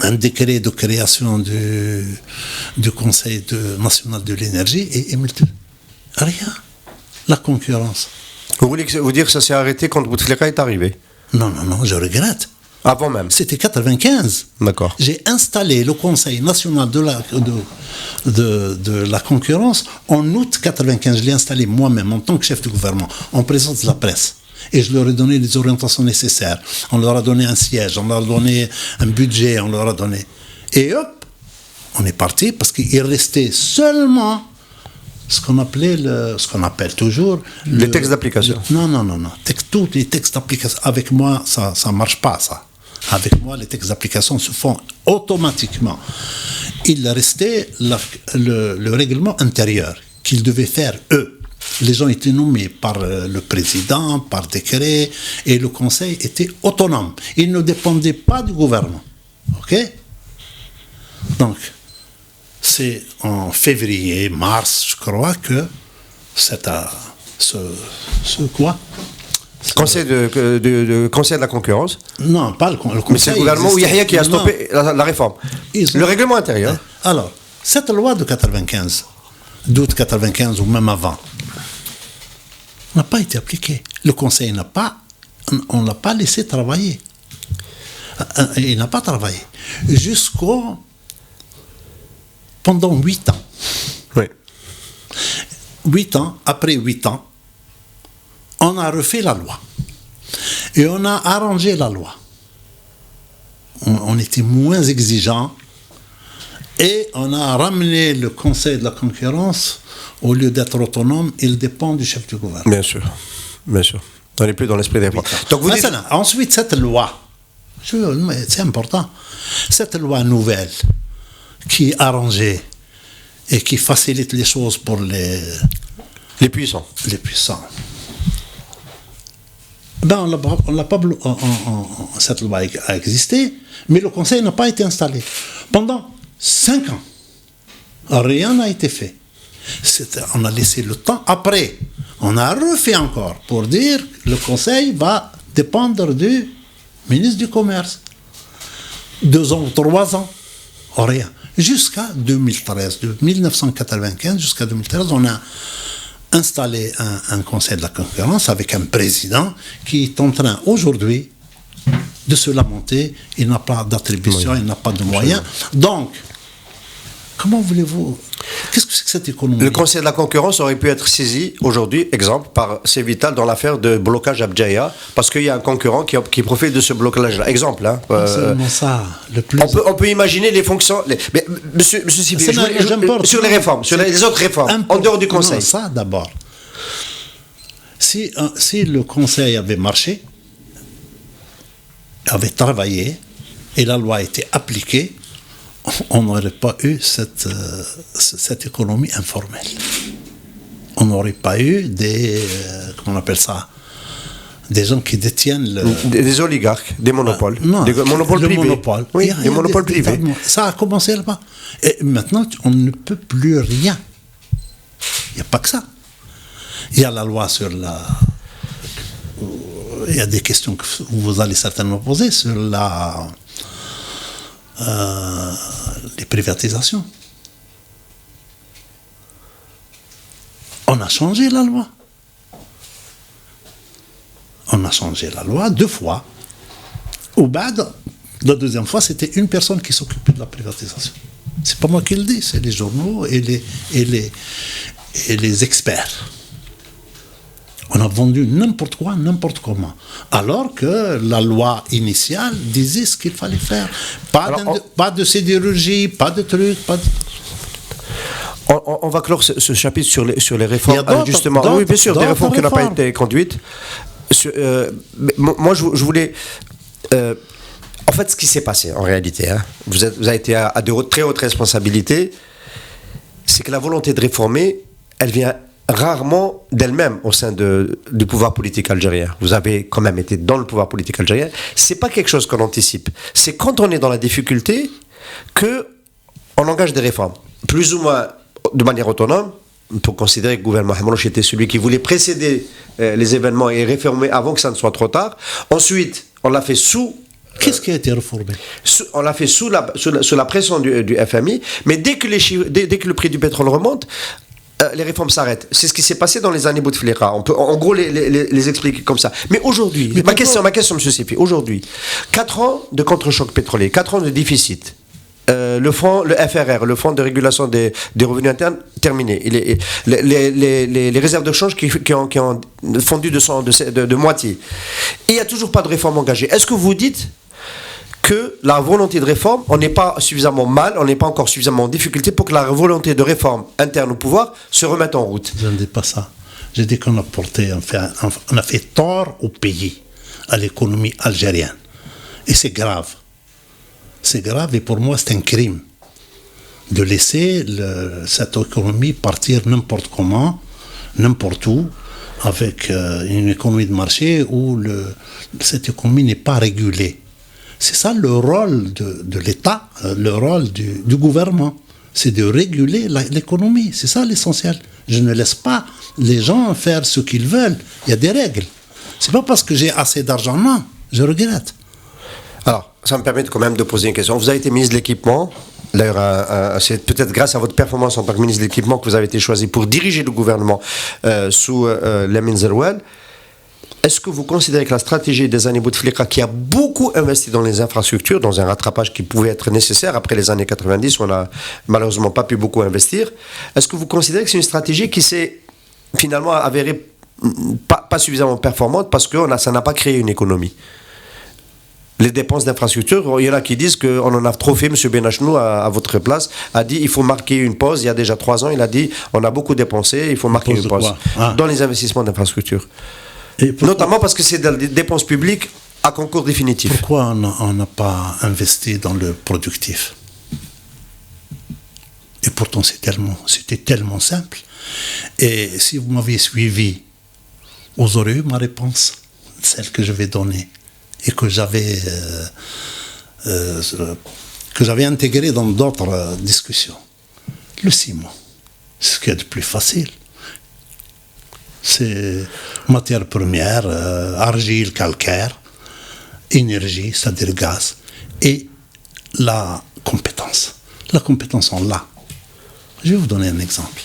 un décret de création du conseil national de l'énergie et rien. La concurrence. Vous voulez vous dire que ça s'est arrêté quand Bouteflika est arrivé? Non, je regrette. Avant même? C'était 95. D'accord. J'ai installé le Conseil national de la concurrence en août 95. Je l'ai installé moi-même en tant que chef de gouvernement, en présence de la presse. Et je leur ai donné les orientations nécessaires. On leur a donné un siège, on leur a donné un budget, on leur a donné... Et hop, on est parti parce qu'il restait seulement ce qu'on appelait, ce qu'on appelle toujours... Les textes d'application. Non. Tous les textes d'application. Avec moi, ça ne marche pas, ça. Avec moi, les textes d'application se font automatiquement. Il restait le règlement intérieur qu'ils devaient faire, eux. Les gens étaient nommés par le président, par décret, et le conseil était autonome. Il ne dépendait pas du gouvernement. OK? Donc, c'est en février, mars, je crois, que Conseil de la concurrence. Non, pas le conseil. Mais c'est le gouvernement ou Yahya qui a stoppé la réforme. Le règlement intérieur. Alors, cette loi de 95, d'août 95 ou même avant, n'a pas été appliquée. Le conseil on n'a pas laissé travailler. Il n'a pas travaillé. Pendant 8 ans. Oui. 8 ans, après 8 ans, on a refait la loi. Et on a arrangé la loi. On était moins exigeants. Et on a ramené le Conseil de la concurrence, au lieu d'être autonome, il dépend du chef du gouvernement. Bien sûr. On n'est plus dans l'esprit des points. Donc vous dites... Ensuite, cette loi, c'est important, cette loi nouvelle qui est arrangée et qui facilite les choses pour les puissants. On l'a pas cette loi a existé, mais le Conseil n'a pas été installé. Pendant 5 ans, rien n'a été fait. On a laissé le temps. Après, on a refait encore pour dire que le Conseil va dépendre du ministre du Commerce. 2 ans ou 3 ans, rien. Jusqu'à 2013, de 1995 jusqu'à 2013, on a installé un Conseil de la concurrence avec un président qui est en train aujourd'hui de se lamenter. Il n'a pas d'attribution, il n'a pas de moyens. Donc, comment voulez-vous... Qu'est-ce que c'est que cette économie? Le Conseil de la concurrence aurait pu être saisi aujourd'hui, exemple, par Cévital dans l'affaire de blocage Abjaya, parce qu'il y a un concurrent qui profite de ce blocage-là. Exemple. Hein, seulement ça. Le plus... on peut imaginer les fonctions... Mais, monsieur Sibi, sur les réformes, sur les autres réformes, en dehors du Conseil. Non, ça d'abord. Si le Conseil avait marché, avait travaillé, et la loi était appliquée, on n'aurait pas eu cette économie informelle. On n'aurait pas eu des... comment on appelle ça? Des gens qui détiennent des oligarques, des monopoles. Non, des monopoles privés. Monopole. Oui, des monopoles privés. Ça a commencé là-bas. Et maintenant, on ne peut plus rien. Il n'y a pas que ça. Il y a la loi sur la... Il y a des questions que vous allez certainement poser sur les privatisations. On a changé la loi. On a changé la loi 2 fois. Au BAD, la 2e fois, c'était une personne qui s'occupait de la privatisation. C'est pas moi qui le dis, c'est les journaux et les experts. On a vendu n'importe quoi, n'importe comment. Alors que la loi initiale disait ce qu'il fallait faire. Pas de sidérurgie, pas de trucs, pas de... On va clore ce chapitre sur les réformes. Justement, oui, bien sûr, des réformes qui n'ont pas été conduites. Moi, je voulais... en fait, ce qui s'est passé, en réalité, hein, vous avez été à de très hautes responsabilités, c'est que la volonté de réformer, elle vient rarement d'elle-même au sein du pouvoir politique algérien. Vous avez quand même été dans le pouvoir politique algérien. C'est pas quelque chose qu'on anticipe. C'est quand on est dans la difficulté que on engage des réformes, plus ou moins de manière autonome. On peut considérer que le gouvernement Hamrouche était celui qui voulait précéder les événements et réformer avant que ça ne soit trop tard. Ensuite, on l'a fait sous... Qu'est-ce qui a été réformé? On l'a fait sous la pression du FMI, mais dès que le prix du pétrole remonte, les réformes s'arrêtent. C'est ce qui s'est passé dans les années Bouteflika. On peut en gros les expliquer comme ça. Mais aujourd'hui, ma question, M. Sifi, aujourd'hui, 4 ans de contre-choc pétrolier, 4 ans de déficit. Le FRR, le Fonds de régulation des revenus internes, terminé. Les réserves de change qui ont fondu de moitié. Et il n'y a toujours pas de réforme engagée. Est-ce que vous dites que la volonté de réforme, on n'est pas suffisamment mal, on n'est pas encore suffisamment en difficulté pour que la volonté de réforme interne au pouvoir se remette en route. Je ne dis pas ça. Je dis qu'on a on a fait tort au pays, à l'économie algérienne. Et c'est grave. C'est grave et pour moi c'est un crime de laisser cette économie partir n'importe comment, n'importe où, avec une économie de marché où cette économie n'est pas régulée. C'est ça le rôle de l'État, le rôle du gouvernement. C'est de réguler l'économie. C'est ça l'essentiel. Je ne laisse pas les gens faire ce qu'ils veulent. Il y a des règles. C'est pas parce que j'ai assez d'argent, non. Je regrette. Alors, ça me permet quand même de poser une question. Vous avez été ministre de l'Équipement. D'ailleurs, c'est peut-être grâce à votre performance en tant que ministre de l'Équipement que vous avez été choisi pour diriger le gouvernement sous Lamine Zeroual. Est-ce que vous considérez que la stratégie des années Bouteflika, qui a beaucoup investi dans les infrastructures, dans un rattrapage qui pouvait être nécessaire après les années 90, où on n'a malheureusement pas pu beaucoup investir, est-ce que vous considérez que c'est une stratégie qui s'est finalement avérée pas suffisamment performante parce que ça n'a pas créé une économie? Les dépenses d'infrastructure, il y en a qui disent qu'on en a trop fait. M. Benachnou, à votre place, a dit il faut marquer une pause. Il y a déjà 3 ans, il a dit on a beaucoup dépensé, il faut marquer une pause dans les investissements d'infrastructure. Notamment parce que c'est des dépenses publiques à concours définitif. Pourquoi on n'a pas investi dans le productif? Et pourtant, c'était tellement simple. Et si vous m'aviez suivi, vous aurez eu ma réponse, celle que je vais donner, et que j'avais intégrée dans d'autres discussions. Le ciment, c'est ce qu'il y a de plus facile. C'est matière première, argile, calcaire, énergie, c'est-à-dire gaz, et la compétence. La compétence, on l'a. Je vais vous donner un exemple.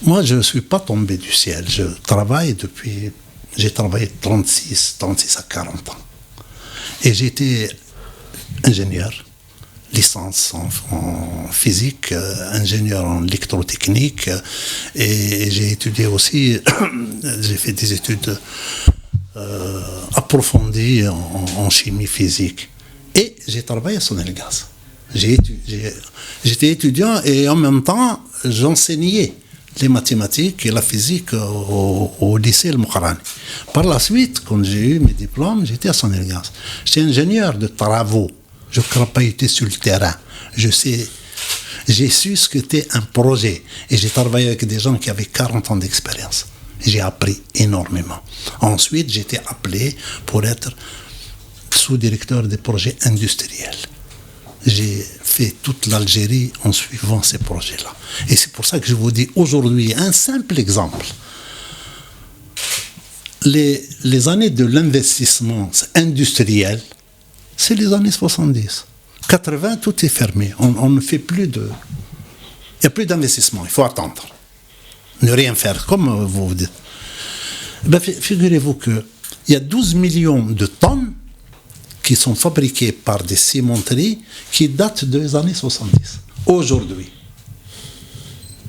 Moi, je ne suis pas tombé du ciel. J'ai travaillé 36 à 40 ans. Et j'ai été ingénieur, licence en physique, ingénieur en électrotechnique, et j'ai étudié aussi, j'ai fait des études approfondies en chimie physique. Et j'ai travaillé à Sonelgaz. J'étais étudiant et en même temps, j'enseignais les mathématiques et la physique au lycée El Moukarani. Par la suite, quand j'ai eu mes diplômes, j'étais à Sonelgaz. J'étais ingénieur de travaux. Je crapahutais sur le terrain. J'ai su ce qu'était un projet. Et j'ai travaillé avec des gens qui avaient 40 ans d'expérience. J'ai appris énormément. Ensuite, j'ai été appelé pour être sous-directeur des projets industriels. J'ai fait toute l'Algérie en suivant ces projets-là. Et c'est pour ça que je vous dis aujourd'hui un simple exemple. Les années de l'investissement industriel, c'est les années 70. 80, tout est fermé. On ne fait plus de... Il n'y a plus d'investissement, il faut attendre. Ne rien faire, comme vous dites. Ben, figurez-vous qu'il y a 12 millions de tonnes qui sont fabriquées par des cimenteries qui datent des années 70. Aujourd'hui,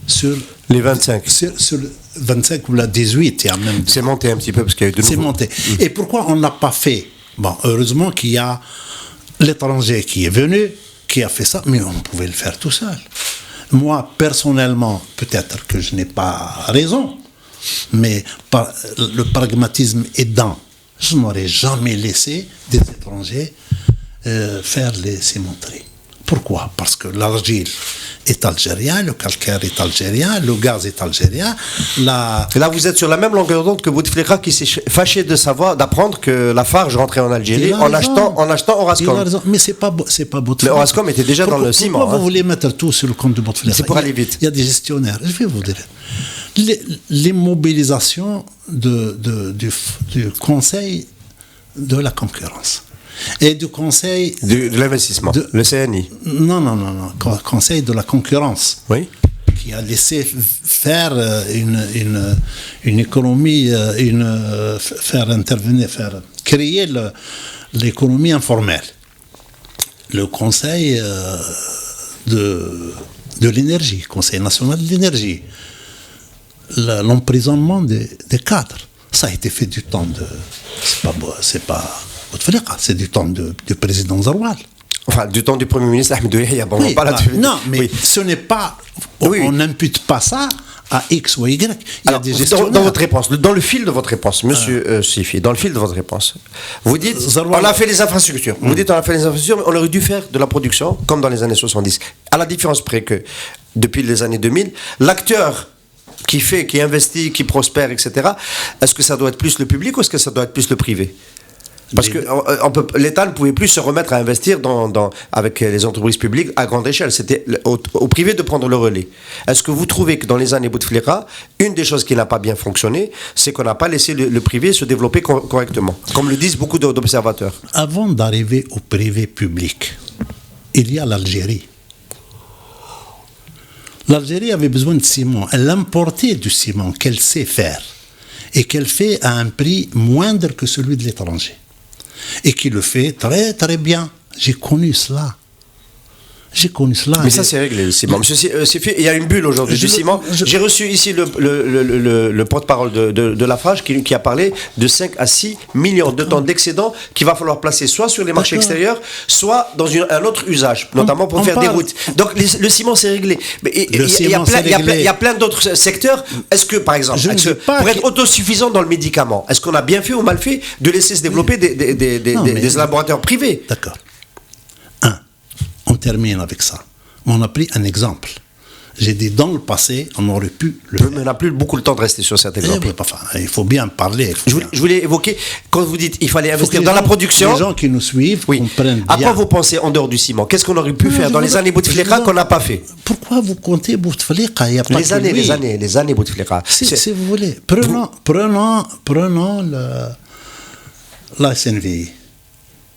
sur les 25. Sur le 25 ou la 18, il y a même... C'est monté un petit peu parce qu'il y a eu de nouveau. C'est monté. Et pourquoi on n'a pas fait... Bon, heureusement qu'il y a l'étranger qui est venu, qui a fait ça, mais on pouvait le faire tout seul. Moi, personnellement, peut-être que je n'ai pas raison, mais le pragmatisme aidant, je n'aurais jamais laissé des étrangers faire les cimenteries. Pourquoi? Parce que l'argile est algérien, le calcaire est algérien, le gaz est algérien. Et là, vous êtes sur la même longueur d'onde que Bouteflika qui s'est fâché d'apprendre que Lafarge rentrait en Algérie en achetant Orascom. Mais c'est pas Bouteflika. Mais Orascom était déjà dans le ciment. Pourquoi vous voulez mettre tout sur le compte de Bouteflika? C'est pour aller vite. Il y a des gestionnaires. Je vais vous dire. L'immobilisation du Conseil de la concurrence. Et du Conseil... De l'investissement, le CNI. Non. Conseil de la concurrence. Oui. Qui a laissé faire une économie, créer l'économie informelle. Le Conseil de l'énergie, Conseil national de l'énergie. L'emprisonnement des cadres. Ça a été fait du temps de... C'est pas Bouteflika, c'est du temps du président Zaroual. Enfin, du temps du Premier ministre Ahmed Yahya. Bon, Oui, on parle de... non, mais Oui. ce n'est pas. Oui, oui. On n'impute pas ça à X ou Y. Il y a Alors, des dans gestionnaires. votre réponse, dans le fil de votre réponse, monsieur Sifi, dans le fil de votre réponse, vous dites, Zaroual- on a fait les infrastructures. Vous dites, on a fait les infrastructures, mais on aurait dû faire de la production, comme dans les années 70. À la différence près que, depuis les années 2000, l'acteur qui fait, qui investit, qui prospère, etc., est-ce que ça doit être plus le public ou est-ce que ça doit être plus le privé? Parce que l'État ne pouvait plus se remettre à investir avec les entreprises publiques à grande échelle. C'était au privé de prendre le relais. Est-ce que vous trouvez que dans les années Bouteflika, une des choses qui n'a pas bien fonctionné, c'est qu'on n'a pas laissé le privé se développer correctement, comme le disent beaucoup d'observateurs? Avant d'arriver au privé public, il y a l'Algérie. L'Algérie avait besoin de ciment. Elle importait du ciment qu'elle sait faire et qu'elle fait à un prix moindre que celui de l'étranger. Et qui le fait très très bien. J'ai connu cela. Mais ça, c'est réglé, le ciment. Monsieur Sifi, il y a une bulle aujourd'hui du ciment. J'ai reçu ici le porte-parole de Lafarge qui a parlé de 5 à 6 millions de tonnes d'excédents qu'il va falloir placer soit sur les marchés extérieurs, soit dans un autre usage, notamment pour faire des routes. Donc, le ciment, c'est réglé. Mais il y a plein d'autres secteurs. Est-ce que, par exemple, pour être autosuffisant dans le médicament, est-ce qu'on a bien fait ou mal fait de laisser se développer des laboratoires privés? D'accord. On termine avec ça. On a pris un exemple. J'ai dit, dans le passé, on aurait pu le faire. Mais on n'a plus beaucoup le temps de rester sur cet exemple. Enfin, il faut bien parler. Je voulais évoquer, quand vous dites qu'il fallait investir dans la production... Les gens qui nous suivent comprennent bien. À quoi vous pensez en dehors du ciment? Qu'est-ce qu'on aurait pu faire dans les années Bouteflika qu'on n'a pas fait? Pourquoi vous comptez Bouteflika? Il y a pas les années Bouteflika. Si vous voulez. Prenons la SNVI.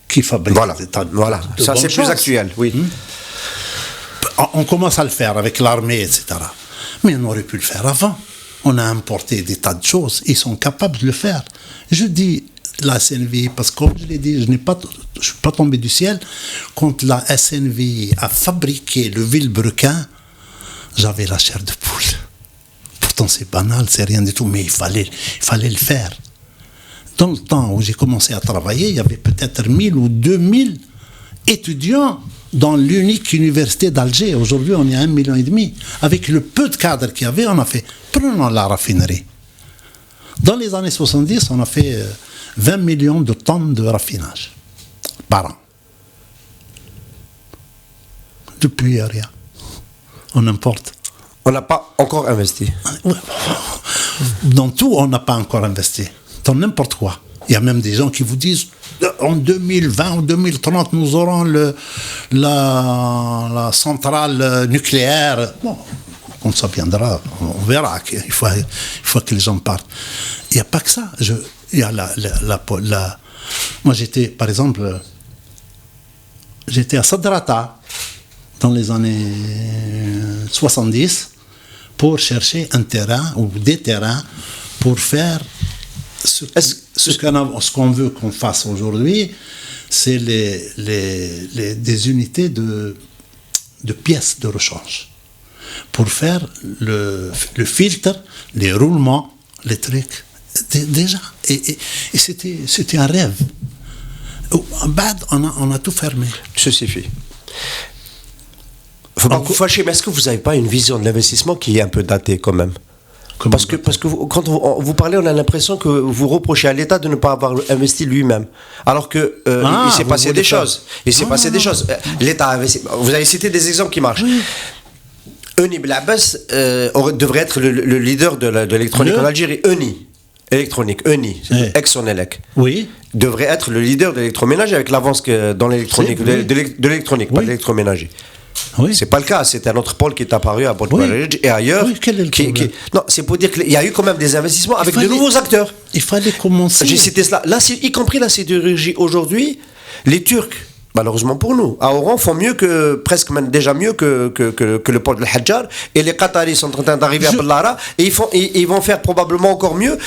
Qui fabrique des tas de Ça c'est plus actuel, oui. On commence à le faire avec l'armée, etc. Mais on aurait pu le faire avant. On a importé des tas de choses. Ils sont capables de le faire. Je dis la SNVI parce que, comme je l'ai dit, je ne suis pas tombé du ciel. Quand la SNVI a fabriqué le vilebrequin, j'avais la chair de poule. Pourtant, c'est banal, c'est rien du tout, mais il fallait le faire. Dans le temps où j'ai commencé à travailler, il y avait peut-être 1000 ou 2000 étudiants dans l'unique université d'Alger. Aujourd'hui, on est à 1,5 million. Avec le peu de cadres qu'il y avait, on a fait, prenons la raffinerie. Dans les années 70, on a fait 20 millions de tonnes de raffinage par an. Depuis, il n'y a rien. On importe. On n'a pas encore investi. Dans tout, on n'a pas encore investi. Dans n'importe quoi. Il y a même des gens qui vous disent en 2020 ou 2030, nous aurons la centrale nucléaire. Bon, quand ça viendra, on verra. Il faut que les gens parlent. Il n'y a pas que ça. Il y a moi, par exemple, j'étais à Sadrata dans les années 70 pour chercher un terrain ou des terrains pour faire ce qu'on veut qu'on fasse aujourd'hui, c'est des unités de pièces de rechange pour faire le filtre, les roulements, les trucs. Déjà. Et c'était un rêve. En bas, on a tout fermé. Ceci fait. Faut pas vous fâcher, mais est-ce que vous n'avez pas une vision de l'investissement qui est un peu datée quand même? Parce que quand vous parlez, on a l'impression que vous reprochez à l'État de ne pas avoir investi lui-même. Alors que il s'est passé des choses. L'État a investi. Vous avez cité des exemples qui marchent. Euni Blabès devrait être le leader de l'électronique en Algérie. Euni, ex-Sonelec. Oui. Devrait être le leader de l'électroménager avec l'avance dans l'électronique, de l'électronique, pas de l'électroménager. Oui. C'est pas le cas, c'est un autre pôle qui est apparu à Bordeaux-Bridge et ailleurs. Oui, quel est le problème ? Non, c'est pour dire qu'il y a eu quand même des investissements avec de nouveaux acteurs. Il fallait commencer. J'ai cité cela. Là, y compris la sidérurgie aujourd'hui, les Turcs, malheureusement pour nous, à Oran font mieux déjà mieux que le pôle de Hadjar, et les Qataris sont en train d'arriver à Bellara et ils vont faire probablement encore mieux.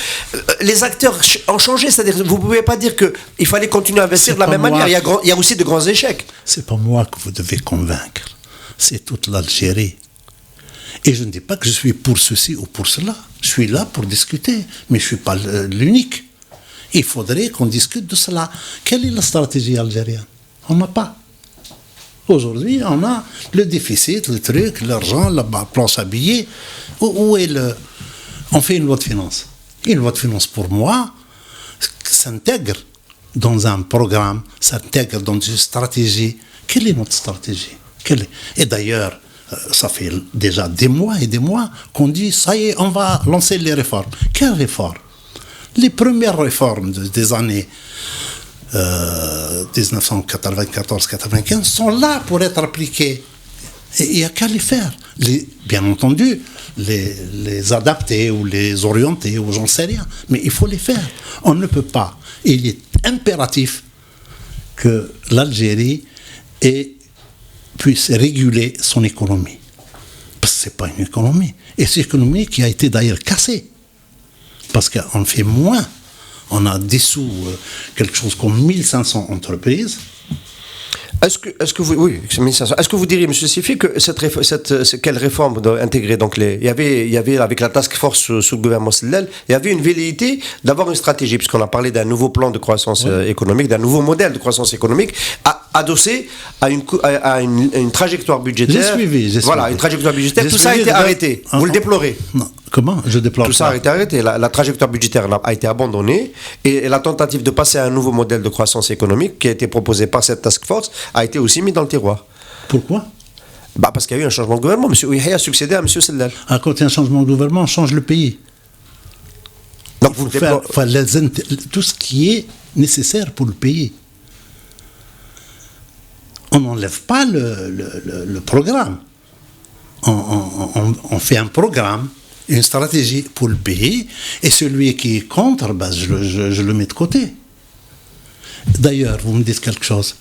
Les acteurs ont changé, c'est-à-dire vous ne pouvez pas dire qu'il fallait continuer à investir de la même manière. Il y a aussi de grands échecs. C'est pas moi que vous devez convaincre. C'est toute l'Algérie. Et je ne dis pas que je suis pour ceci ou pour cela. Je suis là pour discuter, mais je ne suis pas l'unique. Il faudrait qu'on discute de cela. Quelle est la stratégie algérienne? On n'a pas. Aujourd'hui, on a le déficit, le truc, l'argent, la planche à billets. Où est le... On fait une loi de finances. Une loi de finances, pour moi, s'intègre dans un programme, s'intègre dans une stratégie. Quelle est notre stratégie? Et d'ailleurs, ça fait déjà des mois et des mois qu'on dit, ça y est, on va lancer les réformes. Quelles réformes? Les premières réformes des années 1994-95 sont là pour être appliquées. Et il n'y a qu'à les faire. Bien entendu, les adapter ou les orienter, ou j'en sais rien. Mais il faut les faire. On ne peut pas. Il est impératif que l'Algérie puisse réguler son économie. Parce que ce n'est pas une économie. Et c'est une économie qui a été d'ailleurs cassée. Parce qu'on fait moins. On a dissous quelque chose comme 1500 entreprises. Est-ce que vous diriez, M. Sifi, que quelle réforme doit intégrer donc il y avait avec la task force sous le gouvernement Sellal, il y avait une velléité d'avoir une stratégie, puisqu'on a parlé d'un nouveau plan de croissance économique, d'un nouveau modèle de croissance économique, adossé à une trajectoire budgétaire. J'ai suivi. Une trajectoire budgétaire. Tout ça a été arrêté. Vous le déplorez? Non. Comment? Je déplore. Tout ça a été arrêté. La trajectoire budgétaire a été abandonnée et la tentative de passer à un nouveau modèle de croissance économique qui a été proposé par cette task force a été aussi mise dans le tiroir. Pourquoi? Parce qu'il y a eu un changement de gouvernement. M. Ouihi a succédé à M. Sellal. Quand il y a un changement de gouvernement, on change le pays. Donc il faut faire tout ce qui est nécessaire pour le pays. On n'enlève pas le programme. On fait un programme, une stratégie pour le pays, et celui qui est contre, je le mets de côté. D'ailleurs, vous me dites quelque chose.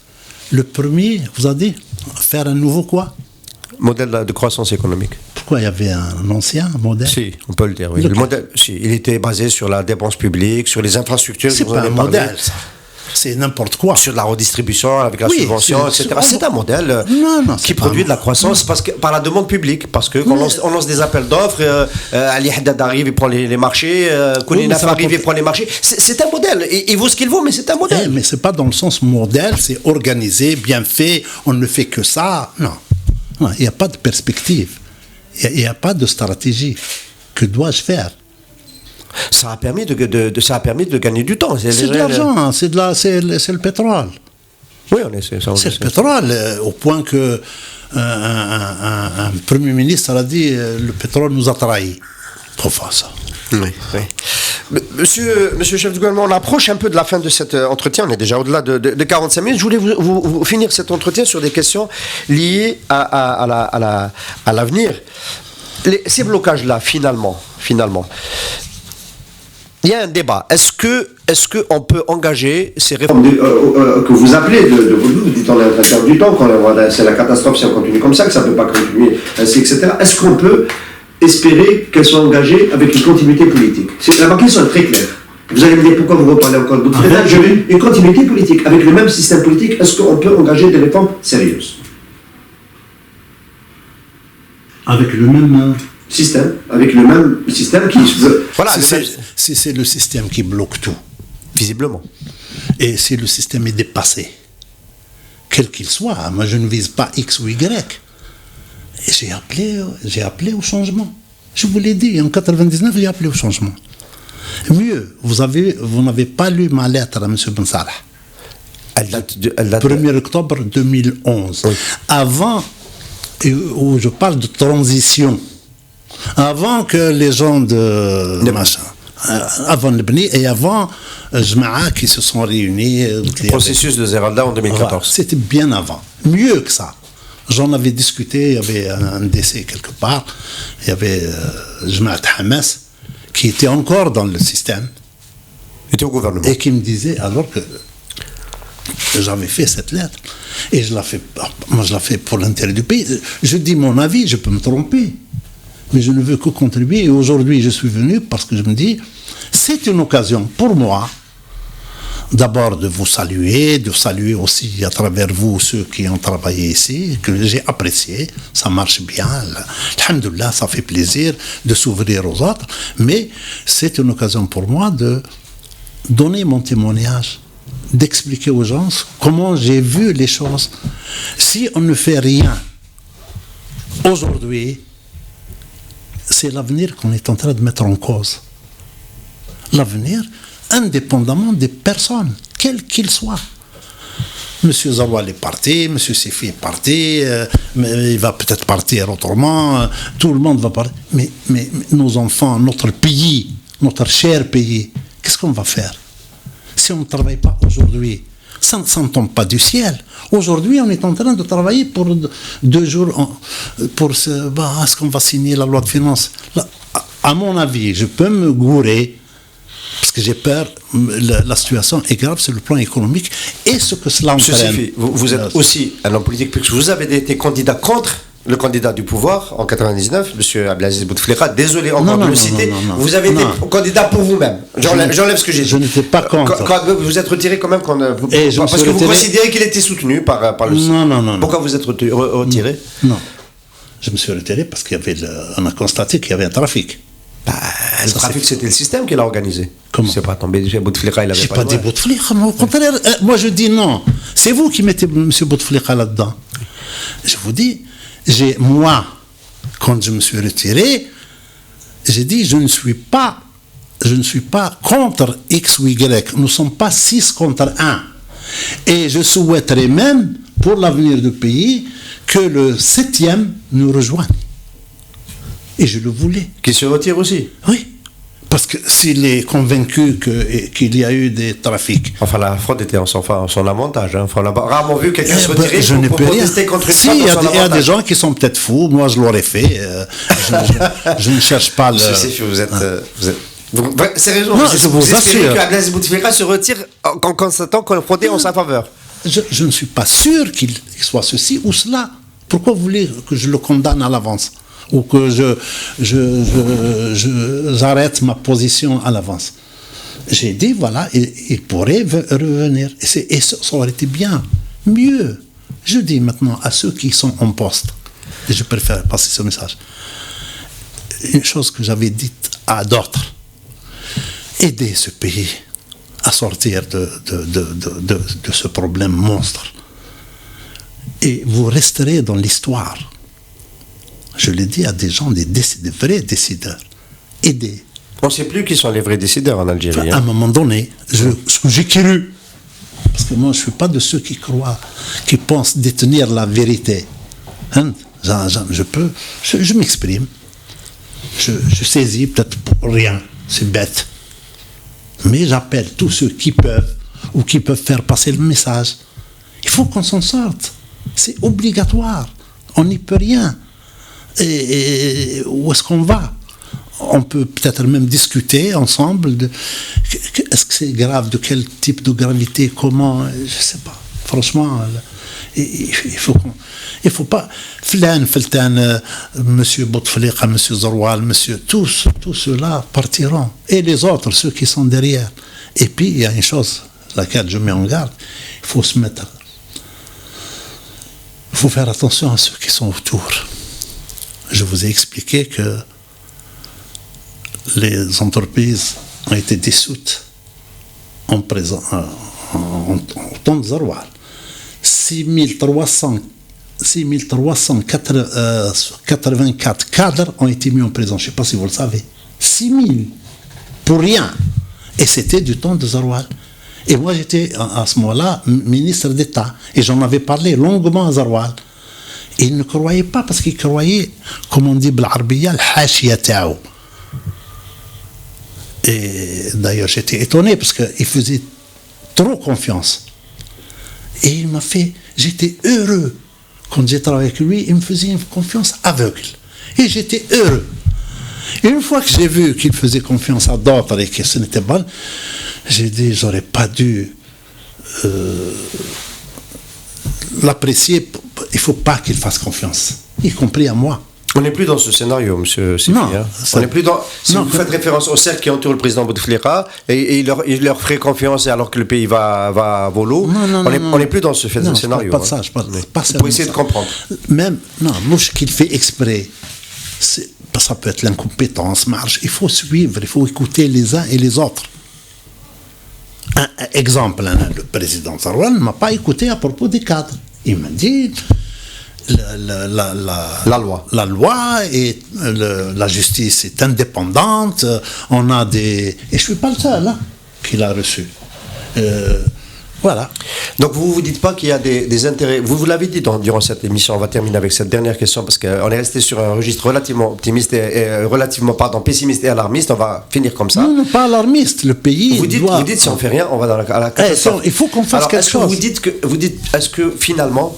Le premier, vous avez dit, faire un nouveau quoi? Modèle de croissance économique. Pourquoi il y avait un ancien modèle? Si, on peut le dire, oui. Le modèle, il était basé sur la dépense publique, sur les infrastructures. C'est pas un modèle, ça. C'est n'importe quoi. Sur la redistribution, avec la subvention, etc. C'est un modèle qui produit de la croissance par la demande publique. Parce que quand on lance des appels d'offres, Ali Haddad arrive, il prend les marchés, Kouninaf arrive, il prend les marchés. C'est un modèle. Il vaut ce qu'il vaut, mais c'est un modèle. Mais c'est pas dans le sens modèle, c'est organisé, bien fait, on ne fait que ça. Non, il n'y a pas de perspective. Il n'y a pas de stratégie. Que dois-je faire? Ça a permis de gagner du temps. C'est de l'argent, c'est le pétrole. Oui, c'est le pétrole, au point que un Premier ministre a dit le pétrole nous a trahis. Trop fort ça. Oui. Monsieur le chef du gouvernement, on approche un peu de la fin de cet entretien, on est déjà au-delà de 45 minutes. Je voulais vous finir cet entretien sur des questions liées à l'avenir. Ces blocages-là, finalement, il y a un débat. Est-ce qu'on peut engager ces réformes que vous appelez vous dites on est en train de perdre du temps, c'est la catastrophe si on continue comme ça, que ça ne peut pas continuer ainsi, etc. Est-ce qu'on peut espérer qu'elles soient engagées avec une continuité politique? La question est très claire. Vous allez me dire pourquoi vous reparlez encore d'autres détails. Je veux une continuité politique. Avec le même système politique, est-ce qu'on peut engager des réformes sérieuses? Avec le même... avec le même système qui veut... Voilà, c'est le système qui bloque tout. Visiblement. Et si le système est dépassé, quel qu'il soit, moi je ne vise pas X ou Y. Et j'ai appelé au changement. Je vous l'ai dit, en 99, j'ai appelé au changement. Mieux, vous n'avez pas lu ma lettre à M. Ben Salah. Elle date 1er octobre 2011. Oui. Avant, où je parle de transition, avant que les gens de machin, avant le Bni et avant Jma'a qui se sont réunis. Le processus de Zeralda en 2014. Voilà, c'était bien avant. Mieux que ça. J'en avais discuté, il y avait un décès quelque part, il y avait Jma'a Hamas qui était encore dans le système. Il était au gouvernement. Et qui me disait, alors que j'avais fait cette lettre, et je la fais pour l'intérêt du pays. Je dis mon avis, je peux me tromper, mais je ne veux que contribuer. Et aujourd'hui, je suis venu parce que je me dis, c'est une occasion pour moi, d'abord de vous saluer, de saluer aussi à travers vous ceux qui ont travaillé ici, que j'ai apprécié, ça marche bien, alhamdoulilah, ça fait plaisir de s'ouvrir aux autres, mais c'est une occasion pour moi de donner mon témoignage, d'expliquer aux gens comment j'ai vu les choses. Si on ne fait rien aujourd'hui, c'est l'avenir qu'on est en train de mettre en cause. L'avenir, indépendamment des personnes, quelles qu'ils soient. Monsieur Zaroual est parti, Monsieur Sefi est parti, mais il va peut-être partir autrement, tout le monde va partir. Mais nos enfants, notre pays, notre cher pays, qu'est-ce qu'on va faire? Si on ne travaille pas aujourd'hui, ça ne tombe pas du ciel. Aujourd'hui, on est en train de travailler pour 2 jours, est-ce qu'on va signer la loi de finances? Là, à mon avis, je peux me gourer, parce que j'ai peur, la situation est grave sur le plan économique, et ce que cela entraîne. Monsieur Sefi, vous êtes aussi un homme politique, puisque vous avez été candidat contre le candidat du pouvoir en 99, M. Abdelaziz Bouteflika, désolé encore de le citer, vous avez été candidat pour vous-même. J'enlève ce que j'ai dit. Je n'étais pas contre. Vous vous êtes retiré quand même parce que vous considérez qu'il était soutenu par le... Non. Pourquoi vous êtes retiré? Non. Je me suis retiré parce qu'on a constaté qu'il y avait un trafic. Le trafic, c'était le système qui l'a organisé. Comment? C'est pas tombé. Bouteflika, il avait J'ai pas dit Bouteflika, mais au contraire, moi je dis non. C'est vous qui mettez M. Bouteflika là-dedans. Je vous dis, moi, quand je me suis retiré, j'ai dit je ne suis pas contre X ou Y. Nous ne sommes pas 6 contre 1. Et je souhaiterais même, pour l'avenir du pays, que le 7e nous rejoigne. Et je le voulais. Qui se retire aussi? Oui. Parce que s'il est convaincu qu'il y a eu des trafics. Enfin, la fraude était en son avantage. Enfin, on a rarement vu quelqu'un se retirer pour protester contre une fraude. Il y a des gens qui sont peut-être fous. Moi, je l'aurais fait. Je ne cherche pas le. C'est raison. Non, je vous assure que Abdelaziz Bouteflika se retire en constatant qu'on a fraudé en sa faveur. Je ne suis pas sûr qu'il soit ceci ou cela. Pourquoi vous voulez que je le condamne à l'avance? Ou que j'arrête ma position à l'avance. J'ai dit, voilà, il pourrait revenir. Et ça aurait été bien, mieux. Je dis maintenant à ceux qui sont en poste, et je préfère passer ce message, une chose que j'avais dite à d'autres, aider ce pays à sortir de ce problème monstre. Et vous resterez dans l'histoire. Je l'ai dit à des gens, des vrais décideurs. Aider. On ne sait plus qui sont les vrais décideurs en Algérie. Enfin, à un moment donné, j'ai cru. Parce que moi, je ne suis pas de ceux qui croient, qui pensent détenir la vérité. Hein? Je m'exprime. Je saisis peut-être pour rien. C'est bête. Mais j'appelle tous ceux qui peuvent ou qui peuvent faire passer le message. Il faut qu'on s'en sorte. C'est obligatoire. On n'y peut rien. Et où est-ce qu'on va? On peut peut-être même discuter ensemble est-ce que c'est grave, de quel type de gravité, comment, je ne sais pas. Franchement, il faut pas. Flan, Feltan, Monsieur Bouteflika, Monsieur Zaroual, tous ceux-là partiront. Et les autres, ceux qui sont derrière. Et puis, il y a une chose, laquelle je mets en garde, il faut se mettre. Il faut faire attention à ceux qui sont autour. Je vous ai expliqué que les entreprises ont été dissoutes en temps de Zaroual. 6384 cadres ont été mis en prison. Je ne sais pas si vous le savez. 6000 pour rien. Et c'était du temps de Zaroual. Et moi, j'étais à ce moment-là ministre d'État. Et j'en avais parlé longuement à Zaroual. Et il ne croyait pas, parce qu'il croyait, comme on dit, l'Arabia, l'Hashia Tao. Et d'ailleurs, j'étais étonné, parce qu'il faisait trop confiance. Et il m'a fait, j'étais heureux. Quand j'ai travaillé avec lui, il me faisait une confiance aveugle. Et j'étais heureux. Et une fois que j'ai vu qu'il faisait confiance à d'autres et que ce n'était pas, j'ai dit, j'aurais pas dû l'apprécier. Il ne faut pas qu'il fasse confiance, y compris à moi. On n'est plus dans ce scénario, monsieur Sefi. Non. On n'est plus dans. Si vous faites référence au cercle qui entoure le président Bouteflika et il leur ferait confiance alors que le pays va à volo, on n'est plus dans ce scénario. Pas de ça, pas pour essayer de comprendre. Même, non, moi, ce qu'il fait exprès, ça peut être l'incompétence, marche. Il faut suivre, il faut écouter les uns et les autres. Exemple, le président Zaroual ne m'a pas écouté à propos des cadres. Il m'a dit La loi. La loi et la justice est indépendante. On a des... Et je ne suis pas le seul qui l'a reçu. Voilà. Donc vous ne vous dites pas qu'il y a des intérêts. Vous l'avez dit durant cette émission. On va terminer avec cette dernière question parce qu'on est resté sur un registre relativement optimiste et relativement pessimiste et alarmiste. On va finir comme ça. Non, pas alarmiste. Le pays vous dites si on fait rien, on va à la catastrophe. Il faut qu'on fasse quelque chose. Est-ce que finalement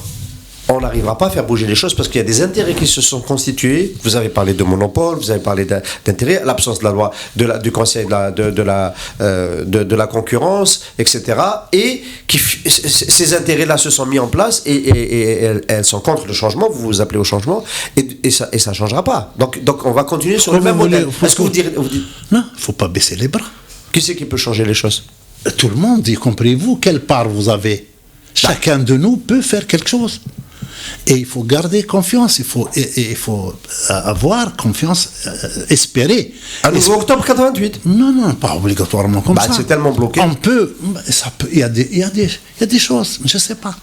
on n'arrivera pas à faire bouger les choses parce qu'il y a des intérêts qui se sont constitués. Vous avez parlé de monopole, vous avez parlé d'intérêts, l'absence de la loi, du conseil de la concurrence, etc. Et ces intérêts-là se sont mis en place et elles sont contre le changement. Vous vous appelez au changement et ça ne changera pas. Donc on va continuer sur le même modèle. Est-ce que vous dites non, il ne faut pas baisser les bras. Qui c'est qui peut changer les choses? Tout le monde, y compris vous. Quelle part vous avez? Chacun de nous peut faire quelque chose. Et il faut garder confiance, il faut avoir confiance, espérer. À nouveau octobre 88? Non, pas obligatoirement comme ça. C'est tellement bloqué. On peut, il y a des choses, je ne sais pas.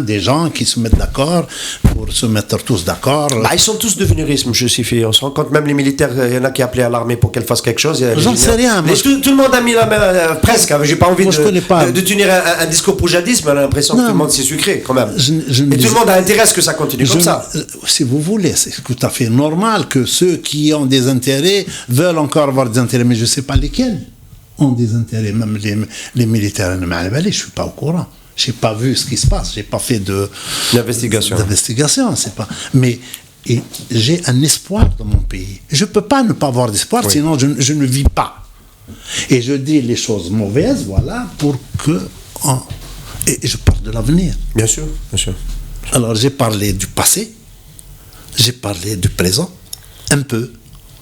Des gens qui se mettent d'accord pour se mettre tous d'accord. Ils sont tous devenus risques, M. Sifi. On se rend compte, même les militaires, il y en a qui appelaient à l'armée pour qu'elle fasse quelque chose. J'en sais rien. Tout le monde a mis la main, presque. J'ai pas envie de tenir un discours poujadisme, on a l'impression que tout le monde s'est sucré, quand même. Et tout le monde a intérêt à ce que ça continue comme ça. Si vous voulez, c'est tout à fait normal que ceux qui ont des intérêts veulent encore avoir des intérêts, mais je ne sais pas lesquels ont des intérêts. Même les militaires, je ne suis pas au courant. Je n'ai pas vu ce qui se passe, je n'ai pas fait d'investigation, c'est pas. Mais j'ai un espoir dans mon pays. Je ne peux pas ne pas avoir d'espoir, sinon je ne vis pas. Et je dis les choses mauvaises, voilà, pour que... Et je parle de l'avenir. Bien sûr, bien sûr. Alors j'ai parlé du passé, j'ai parlé du présent, un peu.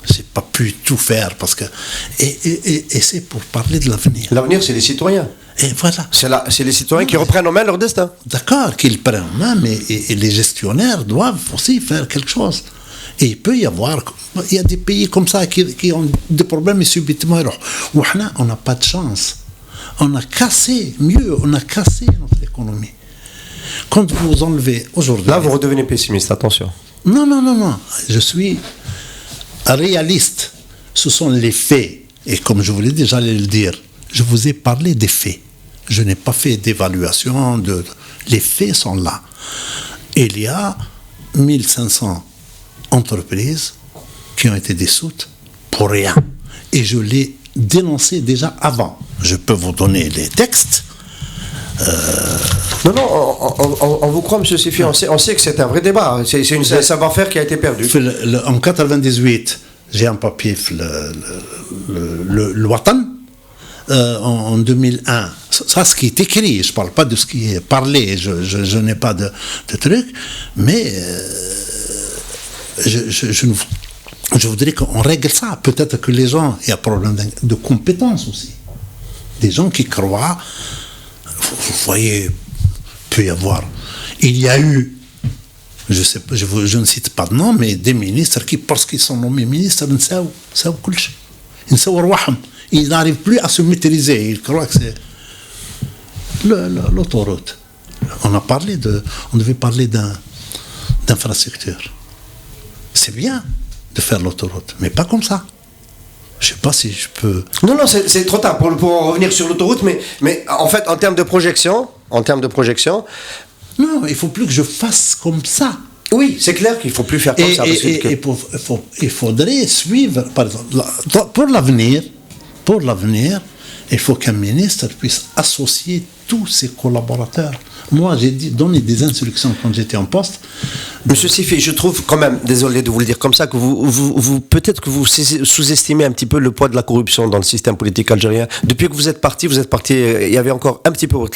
Je n'ai pas pu tout faire parce que... Et c'est pour parler de l'avenir. L'avenir, c'est les citoyens. Et voilà. C'est les citoyens qui reprennent en main leur destin. D'accord, qu'ils prennent en main, mais les gestionnaires doivent aussi faire quelque chose. Et il peut y avoir... Il y a des pays comme ça qui ont des problèmes et subitement... On n'a pas de chance. On a cassé notre économie. Quand vous enlevez aujourd'hui... Là, vous redevenez pessimiste, attention. Non. Je suis réaliste. Ce sont les faits. Et comme je vous l'ai dit, j'allais le dire, je vous ai parlé des faits. Je n'ai pas fait d'évaluation. Les faits sont là. Il y a 1500 entreprises qui ont été dissoutes pour rien. Et je l'ai dénoncé déjà avant. Je peux vous donner les textes. Non, on vous croit, M. Sifi, on sait que c'est un vrai débat. C'est un savoir-faire qui a été perdu. En 98, j'ai un papier, le Watan. En 2001, ça ce qui est écrit, je ne parle pas de ce qui est parlé, je n'ai pas de truc, mais je voudrais qu'on règle ça. Peut-être que les gens, il y a un problème de compétence aussi. Des gens qui croient, vous voyez, peut y avoir. Il y a eu, je sais pas, je ne cite pas de nom, mais des ministres qui, parce qu'ils sont nommés ministres, ils n'arrivent plus à se maîtriser. Ils croient que c'est l'autoroute. On devait parler d'infrastructure. C'est bien de faire l'autoroute, mais pas comme ça. Je ne sais pas si je peux... Non, c'est trop tard pour revenir sur l'autoroute, mais en fait, en termes de projection... Non, il ne faut plus que je fasse comme ça. Oui, c'est clair qu'il ne faut plus faire comme ça. Il faudrait suivre, par exemple, pour l'avenir, il faut qu'un ministre puisse associer tous ses collaborateurs. Moi, j'ai donné des instructions quand j'étais en poste. Monsieur Sifi, je trouve quand même, désolé de vous le dire comme ça, que vous peut-être que vous sous-estimez un petit peu le poids de la corruption dans le système politique algérien. Depuis que vous êtes parti, il y avait encore un petit peu au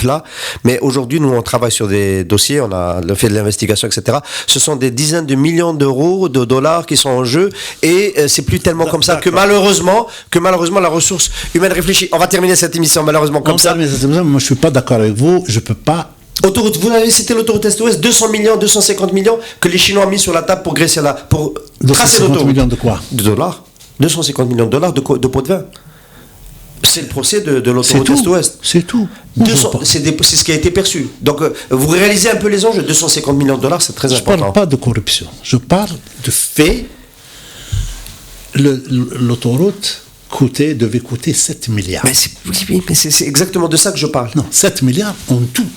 là, mais aujourd'hui, nous, on travaille sur des dossiers, on a fait de l'investigation, etc. Ce sont des dizaines de millions d'euros, de dollars qui sont en jeu, et c'est plus tellement comme ça que malheureusement, la ressource humaine réfléchit. On va terminer cette émission malheureusement comme ça. Moi, je suis pas d'accord avec vous, je peux pas. Autoroute, vous avez cité l'autoroute Est-Ouest, 200 millions, 250 millions que les Chinois ont mis sur la table pour tracer l'autoroute. 250 millions de quoi? De dollars. 250 millions de dollars de pots de vin. C'est le procès de C'est l'autoroute tout. Est-Ouest. C'est tout. C'est ce qui a été perçu. Donc, vous réalisez un peu les enjeux. 250 millions de dollars, c'est très Je ne important. parle pas de corruption. Je parle de fait. L'autoroute devait coûter 7 milliards. Mais c'est exactement de ça que je parle. Non, 7 milliards en tout.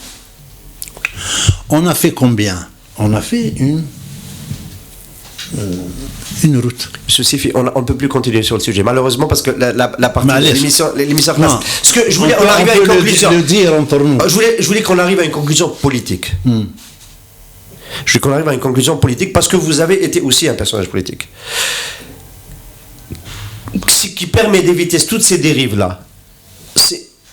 On a fait combien? On a fait une route. Monsieur Sifi, on ne peut plus continuer sur le sujet, malheureusement, parce que la partie de l'émission Non. Ce que je voulais, on arrive à une conclusion. Le dire entre nous. Je voulais qu'on arrive à une conclusion politique. Je voulais qu'on arrive à une conclusion politique parce que vous avez été aussi un personnage politique. Ce qui permet d'éviter toutes ces dérives-là,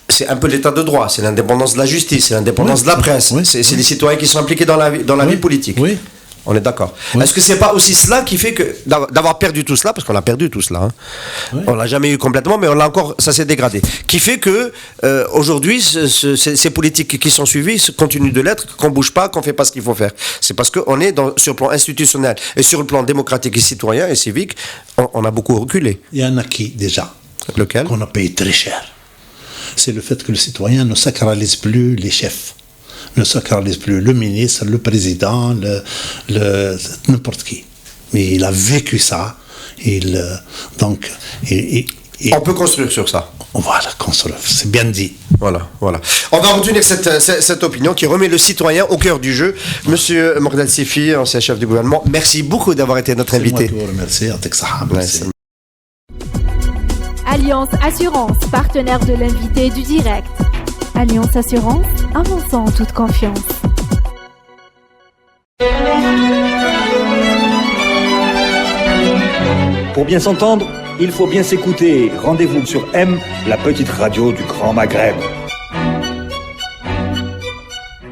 c'est un peu l'état de droit, c'est l'indépendance de la justice, c'est l'indépendance de la presse, c'est les citoyens qui sont impliqués dans la vie politique. Oui. On est d'accord. Oui. Est-ce que c'est pas aussi cela qui fait que d'avoir perdu tout cela, parce qu'on a perdu tout cela, on l'a jamais eu complètement, mais on l'a encore, ça s'est dégradé, qui fait que aujourd'hui ces politiques qui sont suivies continuent de l'être, qu'on bouge pas, qu'on fait pas ce qu'il faut faire. C'est parce qu'on est sur le plan institutionnel et sur le plan démocratique et citoyen et civique, on a beaucoup reculé. Il y a un acquis déjà. Lequel? Qu'on a payé très cher. C'est le fait que le citoyen ne sacralise plus les chefs. Ne sacralise plus le ministre, le président, n'importe qui. Mais il a vécu ça. On peut construire sur ça. Voilà, construire. C'est bien dit. Voilà. On va retenir cette opinion qui remet le citoyen au cœur du jeu. Monsieur Mordal Sifi, ancien chef du gouvernement, merci beaucoup d'avoir été notre invité. C'est moi qui vous remercie. Merci. Alliance Assurance, partenaire de l'invité du direct. Alliance Assurance, avançons en toute confiance. Pour bien s'entendre, il faut bien s'écouter. Rendez-vous sur M, la petite radio du Grand Maghreb.